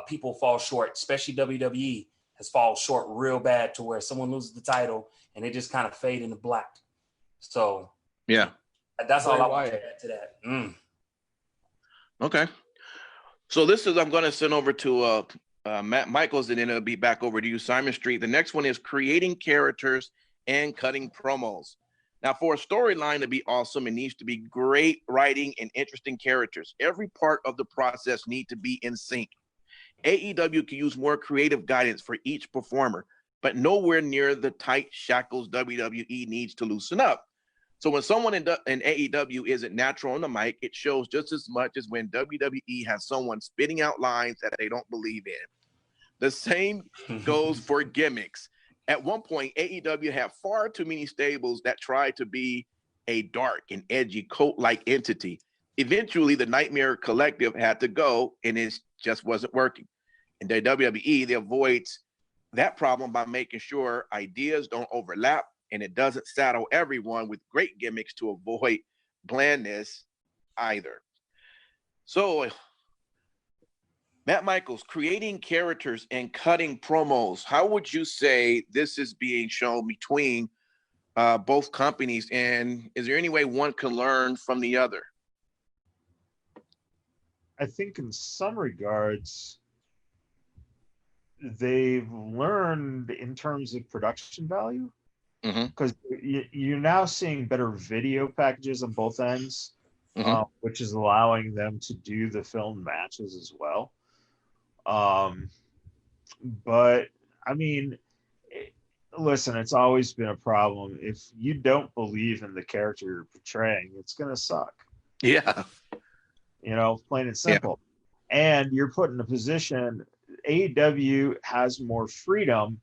people fall short, especially WWE has fallen short real bad to where someone loses the title and they just kind of fade into black. So yeah, that's all I want to add to that. Okay. So I'm going to send over to Matt Michaels, and then it'll be back over to you, Simon Street. The next one is creating characters and cutting promos. Now, for a storyline to be awesome, it needs to be great writing and interesting characters. Every part of the process needs to be in sync. AEW can use more creative guidance for each performer, but nowhere near the tight shackles WWE needs to loosen up. So when someone in AEW isn't natural on the mic, it shows just as much as when WWE has someone spitting out lines that they don't believe in. The same goes for gimmicks. At one point, AEW had far too many stables that tried to be a dark and edgy cult-like entity. Eventually, the Nightmare Collective had to go, and it just wasn't working. In the WWE, they avoids that problem by making sure ideas don't overlap, and it doesn't saddle everyone with great gimmicks to avoid blandness either. So, Matt Michaels, creating characters and cutting promos. How would you say this is being shown between both companies? And is there any way one can learn from the other? I think in some regards, they've learned in terms of production value, because you're now seeing better video packages on both ends, which is allowing them to do the filmed matches as well. But I mean, listen, it's always been a problem. If you don't believe in the character you're portraying, it's going to suck. Yeah. Plain and simple. Yeah. And you're put in a position, AEW has more freedom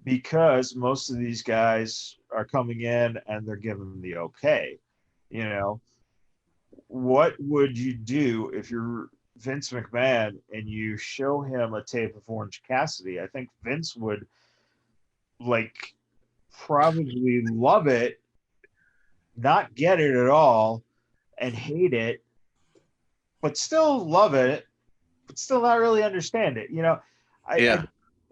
because most of these guys are coming in and they're giving them the okay. What would you do if you're Vince McMahon and you show him a tape of Orange Cassidy? I think Vince would probably love it, not get it at all, and hate it, but still love it, but still not really understand it. I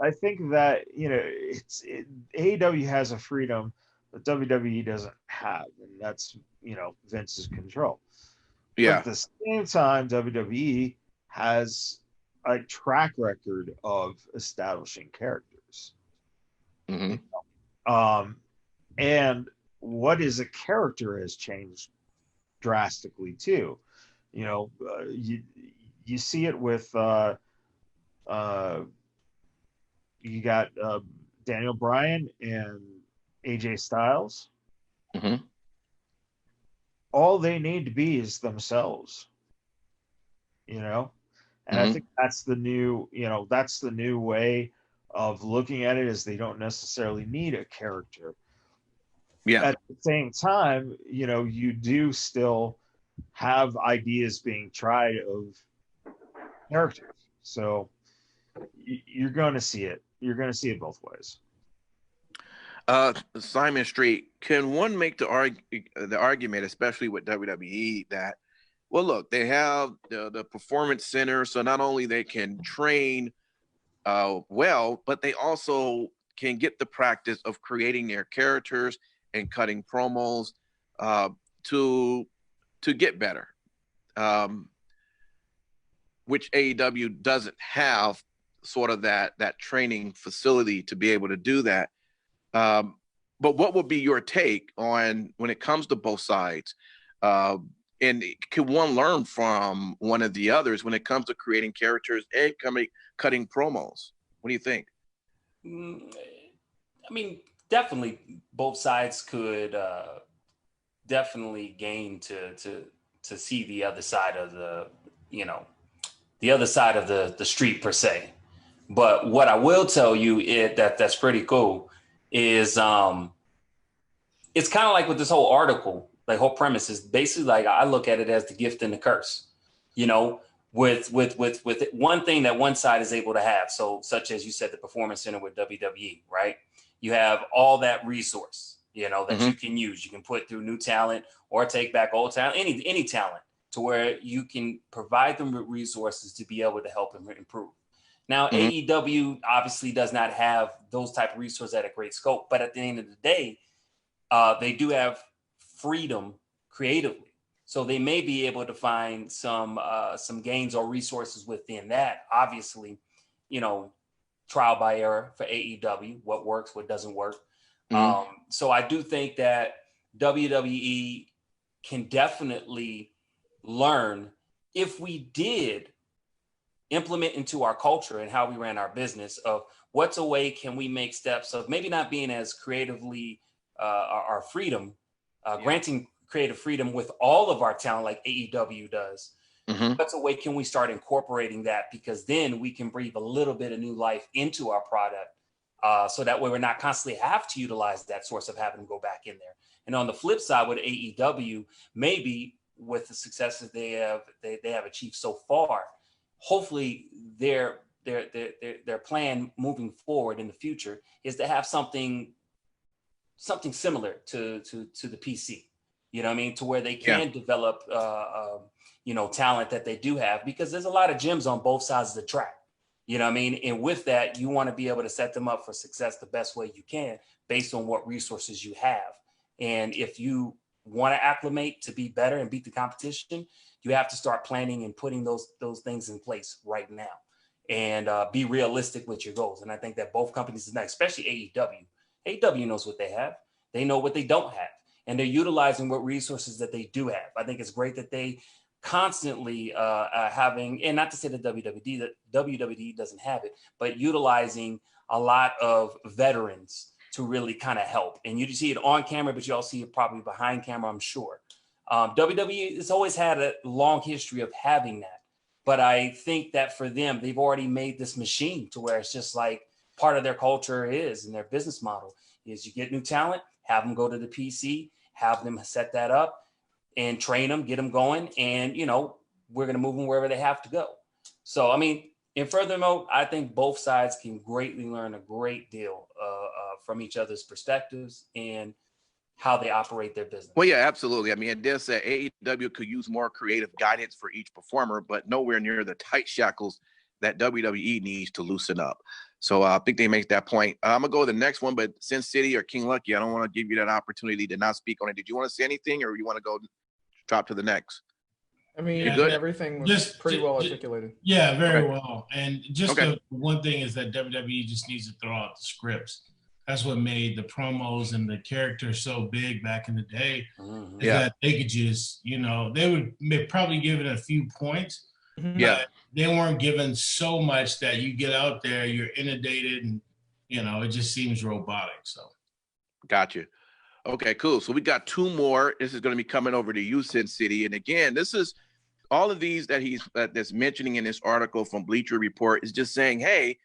think that AEW has a freedom that WWE doesn't have, and that's Vince's control. Yeah. But at the same time, WWE has a track record of establishing characters. Mm-hmm. And what is a character has changed drastically too. You see it with you got Daniel Bryan and AJ Styles. Mm-hmm. All they need to be is themselves, and Mm-hmm. I think that's the new way of looking at it, is they don't necessarily need a character. Yeah. At the same time, you do still have ideas being tried of characters, so you're going to see it. You're going to see it both ways. Simon Street, can one make the argument, especially with WWE, that, well, look, they have the performance center, so not only they can train well, but they also can get the practice of creating their characters and cutting promos to get better, which AEW doesn't have sort of that training facility to be able to do that. But what would be your take on when it comes to both sides? And can one learn from one of the others when it comes to creating characters and cutting promos? What do you think? I mean, definitely both sides could definitely gain to see the other side of the other side of the street per se. But what I will tell you that's pretty cool is it's kind of like with this whole article, like whole premise is basically like I look at it as the gift and the curse, with one thing that one side is able to have. So such as you said, the Performance Center with WWE, right? You have all that resource, that you can use. You can put through new talent or take back old talent, any talent, to where you can provide them with resources to be able to help them improve. Now, AEW obviously does not have those type of resources at a great scope, but at the end of the day, they do have freedom creatively. So they may be able to find some gains or resources within that. Obviously, trial by error for AEW, what works, what doesn't work. So I do think that WWE can definitely learn, if we did implement into our culture and how we ran our business, of what's a way can we make steps of maybe not being as creatively our freedom, granting creative freedom with all of our talent like AEW does. What's a way can we start incorporating that? Because then we can breathe a little bit of new life into our product, so that way we're not constantly have to utilize that source of having to go back in there. And on the flip side with AEW, maybe with the successes they have achieved so far, hopefully their plan moving forward in the future is to have something similar to the PC, to where they can develop talent that they do have, because there's a lot of gems on both sides of the track, and with that, you want to be able to set them up for success the best way you can based on what resources you have. And if you want to acclimate to be better and beat the competition, you have to start planning and putting those things in place right now, and be realistic with your goals. And I think that both companies, especially AEW knows what they have. They know what they don't have, and they're utilizing what resources that they do have. I think it's great that they constantly having, and not to say that WWE doesn't have it, but utilizing a lot of veterans to really kind of help. And you see it on camera, but you also see it probably behind camera, I'm sure. WWE has always had a long history of having that. But I think that for them, they've already made this machine to where it's just like part of their culture is, and their business model is, you get new talent, have them go to the PC, have them set that up and train them, get them going. And, we're going to move them wherever they have to go. So, I mean, and furthermore, I think both sides can greatly learn a great deal from each other's perspectives. And how they operate their business. Well, yeah, absolutely. I mean, it does say AEW could use more creative guidance for each performer, but nowhere near the tight shackles that WWE needs to loosen up. So I think they make that point. I'm going to go to the next one, but Sin City or King Lucky, I don't want to give you that opportunity to not speak on it. Did you want to say anything, or you want to go drop to the next? I mean, Yeah, everything was pretty well articulated. Yeah, very Okay. well. And just the one thing is that WWE just needs to throw out the scripts. That's what made the promos and the characters so big back in the day. Is that they could just, they would probably give it a few points. Yeah. They weren't given so much that you get out there, you're inundated, and, it just seems robotic. So. Gotcha. Okay, cool. So we got two more. This is going to be coming over to you, Sin City. And again, this is all of these that's mentioning in this article from Bleacher Report is just saying, hey,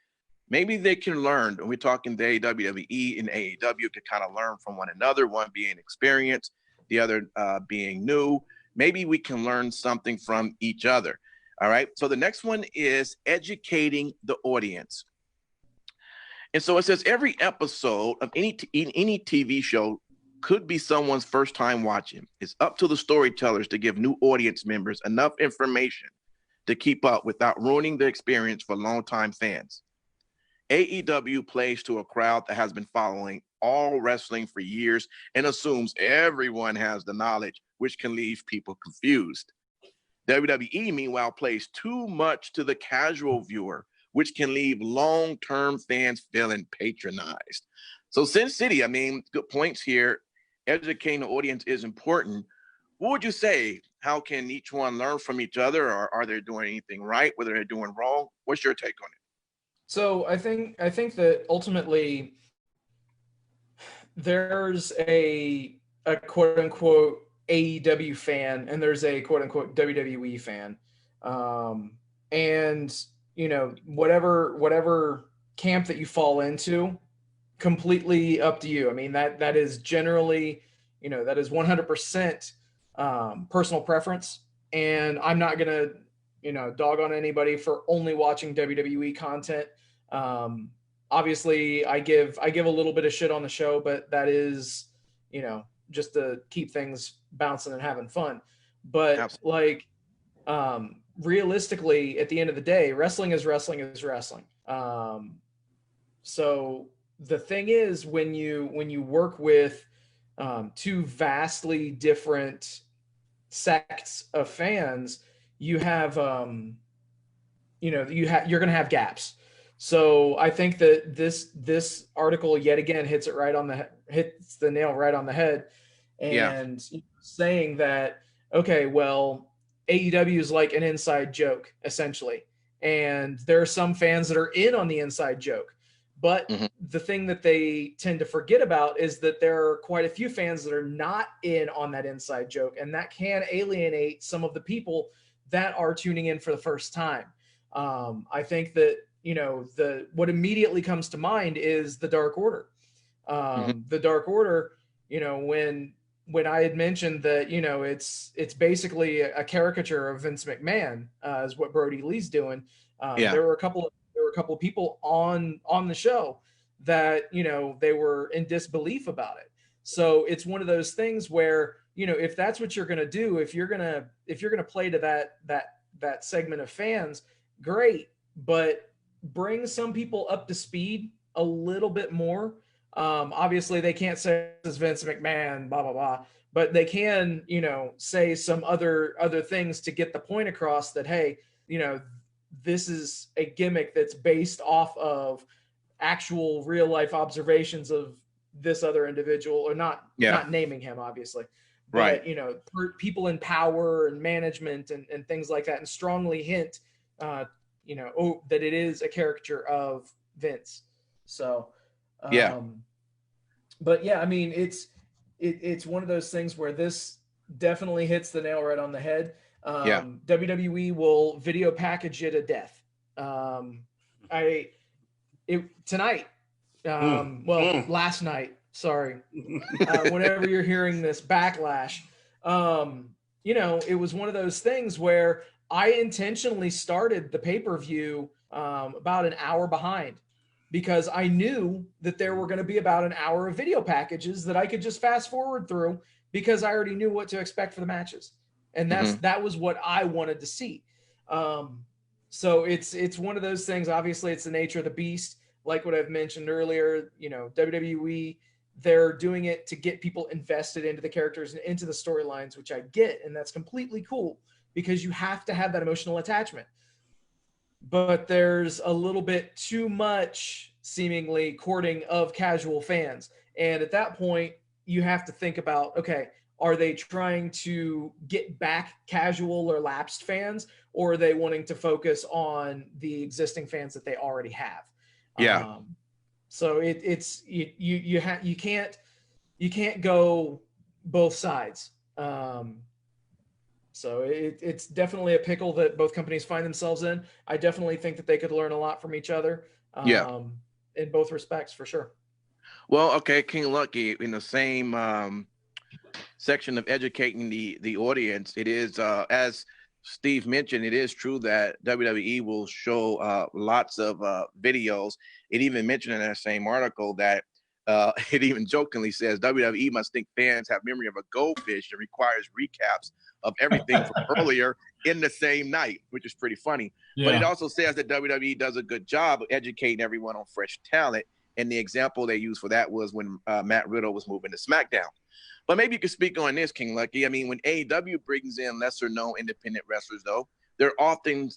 maybe they can learn. And we're talking WWE and AEW could kind of learn from one another, one being experienced, the other being new. Maybe we can learn something from each other. All right. So the next one is educating the audience. And so it says every episode of any TV show could be someone's first time watching. It's up to the storytellers to give new audience members enough information to keep up without ruining the experience for longtime fans. AEW plays to a crowd that has been following all wrestling for years and assumes everyone has the knowledge, which can leave people confused. WWE, meanwhile, plays too much to the casual viewer, which can leave long-term fans feeling patronized. So Sin City, I mean, good points here. Educating the audience is important. What would you say? How can each one learn from each other, or are they doing anything right? Whether they're doing wrong? What's your take on it? So I think that ultimately there's a quote unquote AEW fan and there's a quote unquote WWE fan. And whatever camp that you fall into, completely up to you. I mean, that is generally, that is 100% personal preference. And I'm not going to, dog on anybody for only watching WWE content. Obviously I give a little bit of shit on the show, but that is, just to keep things bouncing and having fun. But absolutely. Realistically, at the end of the day, wrestling is wrestling. So the thing is, when you work with two vastly different sects of fans, you have you're going to have gaps. So I think that this article yet again hits the nail right on the head, and saying that, okay, well, AEW is like an inside joke essentially, and there are some fans that are in on the inside joke. But the thing that they tend to forget about is that there are quite a few fans that are not in on that inside joke, and that can alienate some of the people that are tuning in for the first time. I think that, what immediately comes to mind is the Dark Order. The Dark Order, when I had mentioned that, it's basically a caricature of Vince McMahon, is what Brody Lee's doing. There were a couple of people on the show that, they were in disbelief about it. So it's one of those things where, if that's what you're going to do, if you're going to play to that segment of fans, great, but bring some people up to speed a little bit more. Obviously they can't say this is Vince McMahon, blah, blah, blah, but they can, say some other things to get the point across that, hey, this is a gimmick that's based off of actual real life observations of this other individual, or not naming him, obviously, but, right. People in power and management and things like that, and strongly hint, that it is a caricature of Vince. So, but yeah, I mean, it's one of those things where this definitely hits the nail right on the head. WWE will video package it to death. Last night, sorry, whenever you're hearing this backlash, it was one of those things where I intentionally started the pay-per-view about an hour behind. because I knew that there were going to be about an hour of video packages that I could just fast forward through because I already knew what to expect for the matches. And that was what I wanted to see. So it's one of those things. Obviously, it's the nature of the beast. Like what I've mentioned earlier, WWE, they're doing it to get people invested into the characters and into the storylines, which I get. And that's completely cool because you have to have that emotional attachment. But there's a little bit too much seemingly courting of casual fans. And at that point, you have to think about, okay, are they trying to get back casual or lapsed fans, or are they wanting to focus on the existing fans that they already have? Yeah. So you can't go both sides. So it's definitely a pickle that both companies find themselves in. I definitely think that they could learn a lot from each other. In both respects, for sure. Well, okay, King Lucky, in the same section of educating the audience, it is as Steve mentioned, it is true that WWE will show lots of videos. It even mentioned in that same article that it even jokingly says WWE must think fans have memory of a goldfish and requires recaps of everything from earlier in the same night, which is pretty funny. Yeah. But it also says that WWE does a good job of educating everyone on fresh talent. And the example they used for that was when Matt Riddle was moving to SmackDown. But maybe you could speak on this, King Lucky. I mean, when AEW brings in lesser known independent wrestlers, though, they're often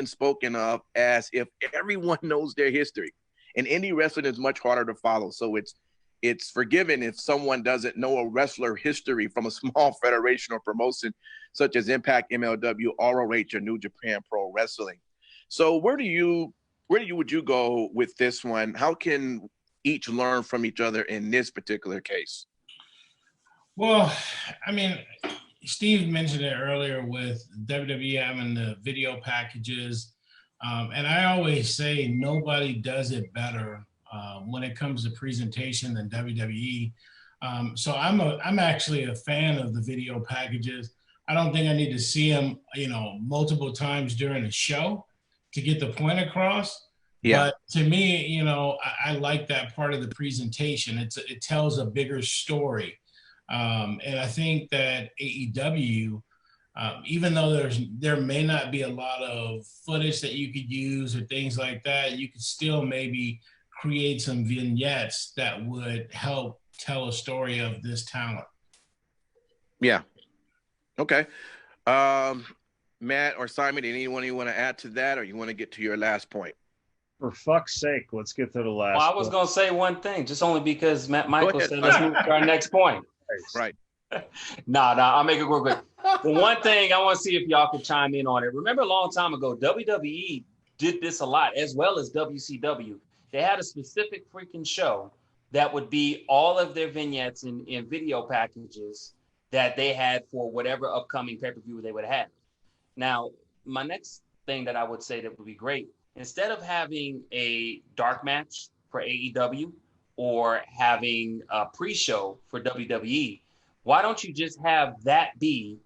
spoken of as if everyone knows their history. And indie wrestling is much harder to follow. So it's forgiven if someone doesn't know a wrestler history from a small federation or promotion such as Impact, MLW, ROH, or New Japan Pro Wrestling. So would you go with this one? How can each learn from each other in this particular case? Well, I mean, Steve mentioned it earlier with WWE having the video packages. And I always say nobody does it better when it comes to presentation than WWE. So I'm actually a fan of the video packages. I don't think I need to see them, multiple times during a show to get the point across. Yeah. But to me, I like that part of the presentation. It tells a bigger story. And I think that AEW, even though there may not be a lot of footage that you could use or things like that, you could still maybe create some vignettes that would help tell a story of this talent. Yeah. Okay. Matt or Simon, anyone you want to add to that, or you want to get to your last point? For fuck's sake, let's get to the last. Well, I was going to say one thing, just only because Matt Michael said let's move to our next point. Right. No, I'll make it real quick. The one thing I want to see if y'all could chime in on it. Remember a long time ago, WWE did this a lot, as well as WCW. They had a specific freaking show that would be all of their vignettes in video packages that they had for whatever upcoming pay-per-view they would have. Now, my next thing that I would say that would be great, instead of having a dark match for AEW or having a pre-show for WWE, why don't you just have that be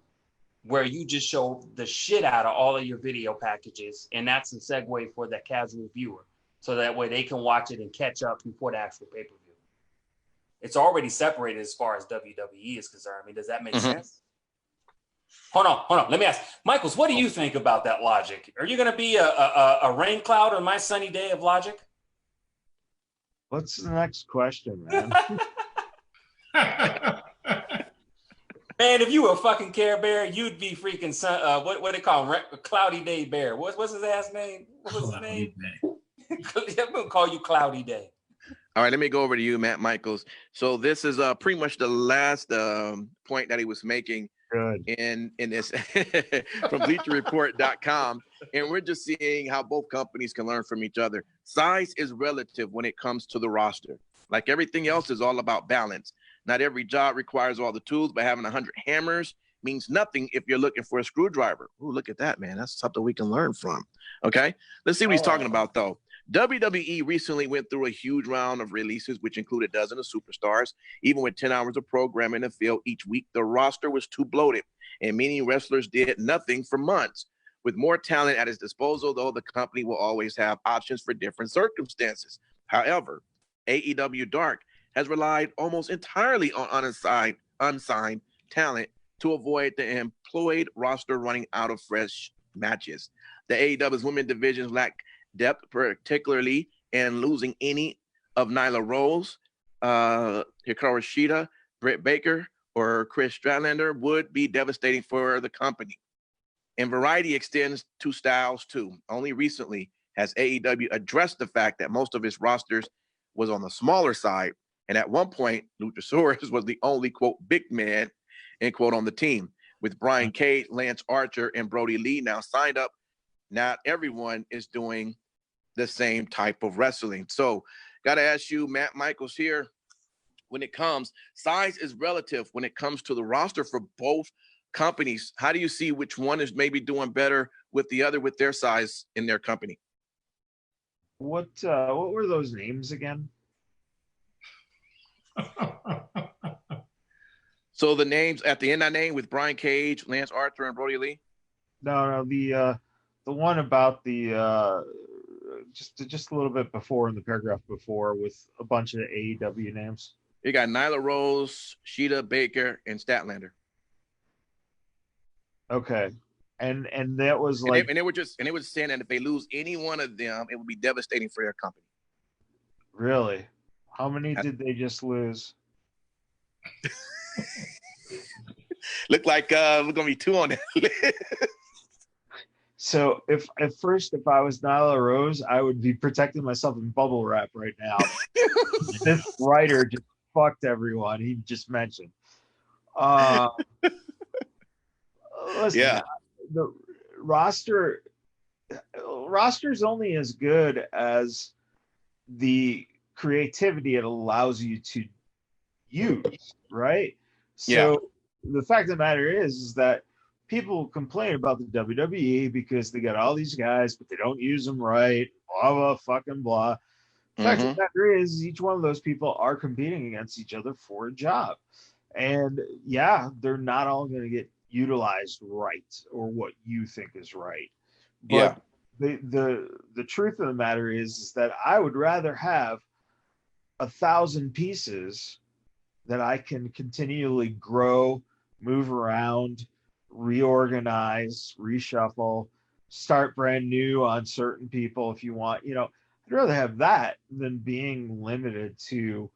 where you just show the shit out of all of your video packages, and that's a segue for the casual viewer, so that way they can watch it and catch up before the actual pay-per-view. It's already separated as far as WWE is concerned. I mean, does that make sense? Hold on. Let me ask. Michaels, what do you think about that logic? Are you going to be a rain cloud on my sunny day of logic? What's the next question, man? Man, if you were a fucking Care Bear, you'd be freaking what they call him? Cloudy Day Bear. What's his ass name? What's his name? I'm gonna call you Cloudy Day. All right, let me go over to you, Matt Michaels. So this is pretty much the last point that he was making in this from BleacherReport.com, and we're just seeing how both companies can learn from each other. Size is relative when it comes to the roster. Like everything else is all about balance. Not every job requires all the tools, but having 100 hammers means nothing if you're looking for a screwdriver. Ooh, look at that, man. That's something we can learn from. Okay, let's see what he's talking about, though. WWE recently went through a huge round of releases, which included dozens of superstars. Even with 10 hours of programming in the field each week, the roster was too bloated, and many wrestlers did nothing for months. With more talent at its disposal, though, the company will always have options for different circumstances. However, AEW Dark has relied almost entirely on unsigned talent to avoid the employed roster running out of fresh matches. The AEW's women divisions lack depth, particularly in losing any of Nyla Rose, Hikaru Shida, Britt Baker, or Chris Statlander would be devastating for the company. And variety extends to styles too. Only recently has AEW addressed the fact that most of its rosters was on the smaller side. And at one point, Luchasaurus was the only, quote, big man, end quote, on the team. With Brian Cage, Lance Archer, and Brody Lee now signed up, not everyone is doing the same type of wrestling. So, got to ask you, Matt Michaels here, when it comes, size is relative when it comes to the roster for both companies. How do you see which one is maybe doing better with the other with their size in their company? What were those names again? So the names at the end I named with Brian Cage, Lance Archer, and Brody Lee? No, the one about the just a little bit before in the paragraph before with a bunch of AEW names. You got Nyla Rose, Shida, Baker, and Statlander. Okay. And that was and like they were saying that if they lose any one of them, it would be devastating for their company. Really? How many did they just lose? Look like we're gonna be 2 on that list. So if I was Nyla Rose, I would be protecting myself in bubble wrap right now. This writer just fucked everyone he just mentioned. Listen, yeah. The roster's only as good as the creativity it allows you to use, right? So the fact of the matter is that people complain about the WWE because they got all these guys, but they don't use them right, blah, blah, fucking blah. The fact of the matter is each one of those people are competing against each other for a job. And yeah, they're not all going to get utilized right or what you think is right. But the truth of the matter is that I would rather have 1,000 pieces that I can continually grow, move around, reorganize, reshuffle, start brand new on certain people if you want. I'd rather have that than being limited to,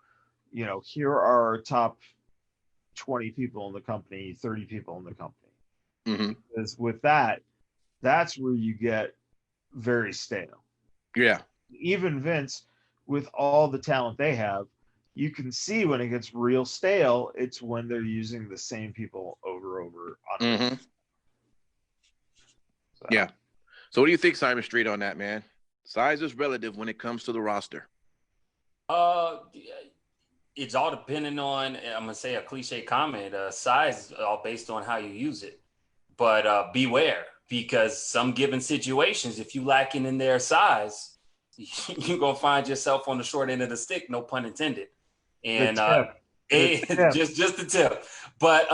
here are our top 20 people in the company, 30 people in the company. Because with that, that's where you get very stale. Yeah. Even Vince, with all the talent they have, you can see when it gets real stale, it's when they're using the same people over on So. Yeah. So what do you think, Simon Street, on that, man? Size is relative when it comes to the roster. It's all depending on, I'm going to say a cliche comment, size is all based on how you use it. But beware, because some given situations, if you lacking in their size, you're going to find yourself on the short end of the stick, no pun intended. And just the tip. But,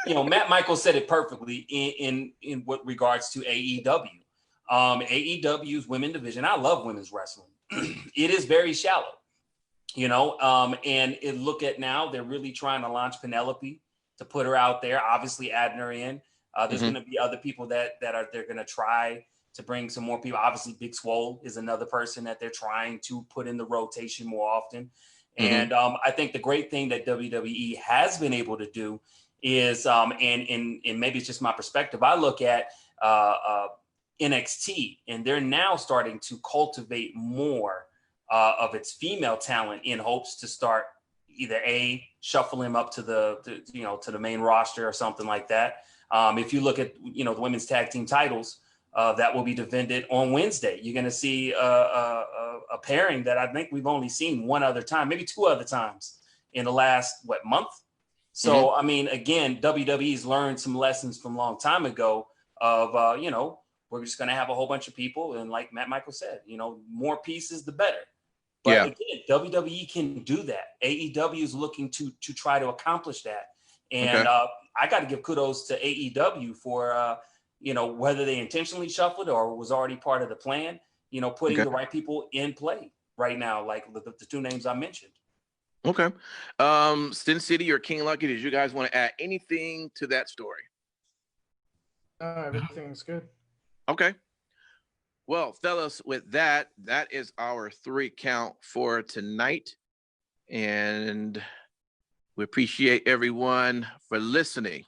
Matt Michaels said it perfectly in what regards to AEW. AEW's women division, I love women's wrestling. It is very shallow. And look at now, they're really trying to launch Penelope to put her out there, obviously adding her in. There's going to be other people they're going to try to bring some more people. Obviously, Big Swole is another person that they're trying to put in the rotation more often. And I think the great thing that WWE has been able to do is, and maybe it's just my perspective, I look at NXT, and they're now starting to cultivate more of its female talent in hopes to start either shuffle him up to the main roster or something like that. If you look at the women's tag team titles that will be defended on Wednesday, you're going to see a pairing that I think we've only seen one other time, maybe 2 other times in the last month. So I mean, again, WWE's learned some lessons from a long time ago of we're just going to have a whole bunch of people, and like Matt Michaels said, more pieces the better. But again, WWE can do that. AEW is looking to try to accomplish that. And I got to give kudos to AEW for, whether they intentionally shuffled or was already part of the plan, putting the right people in play. right now, like the two names I mentioned. Okay. Sin City or King Lucky, did you guys want to add anything to that story? Everything's good. Okay. Well, fellas, with that is our 3 count for tonight. And we appreciate everyone for listening.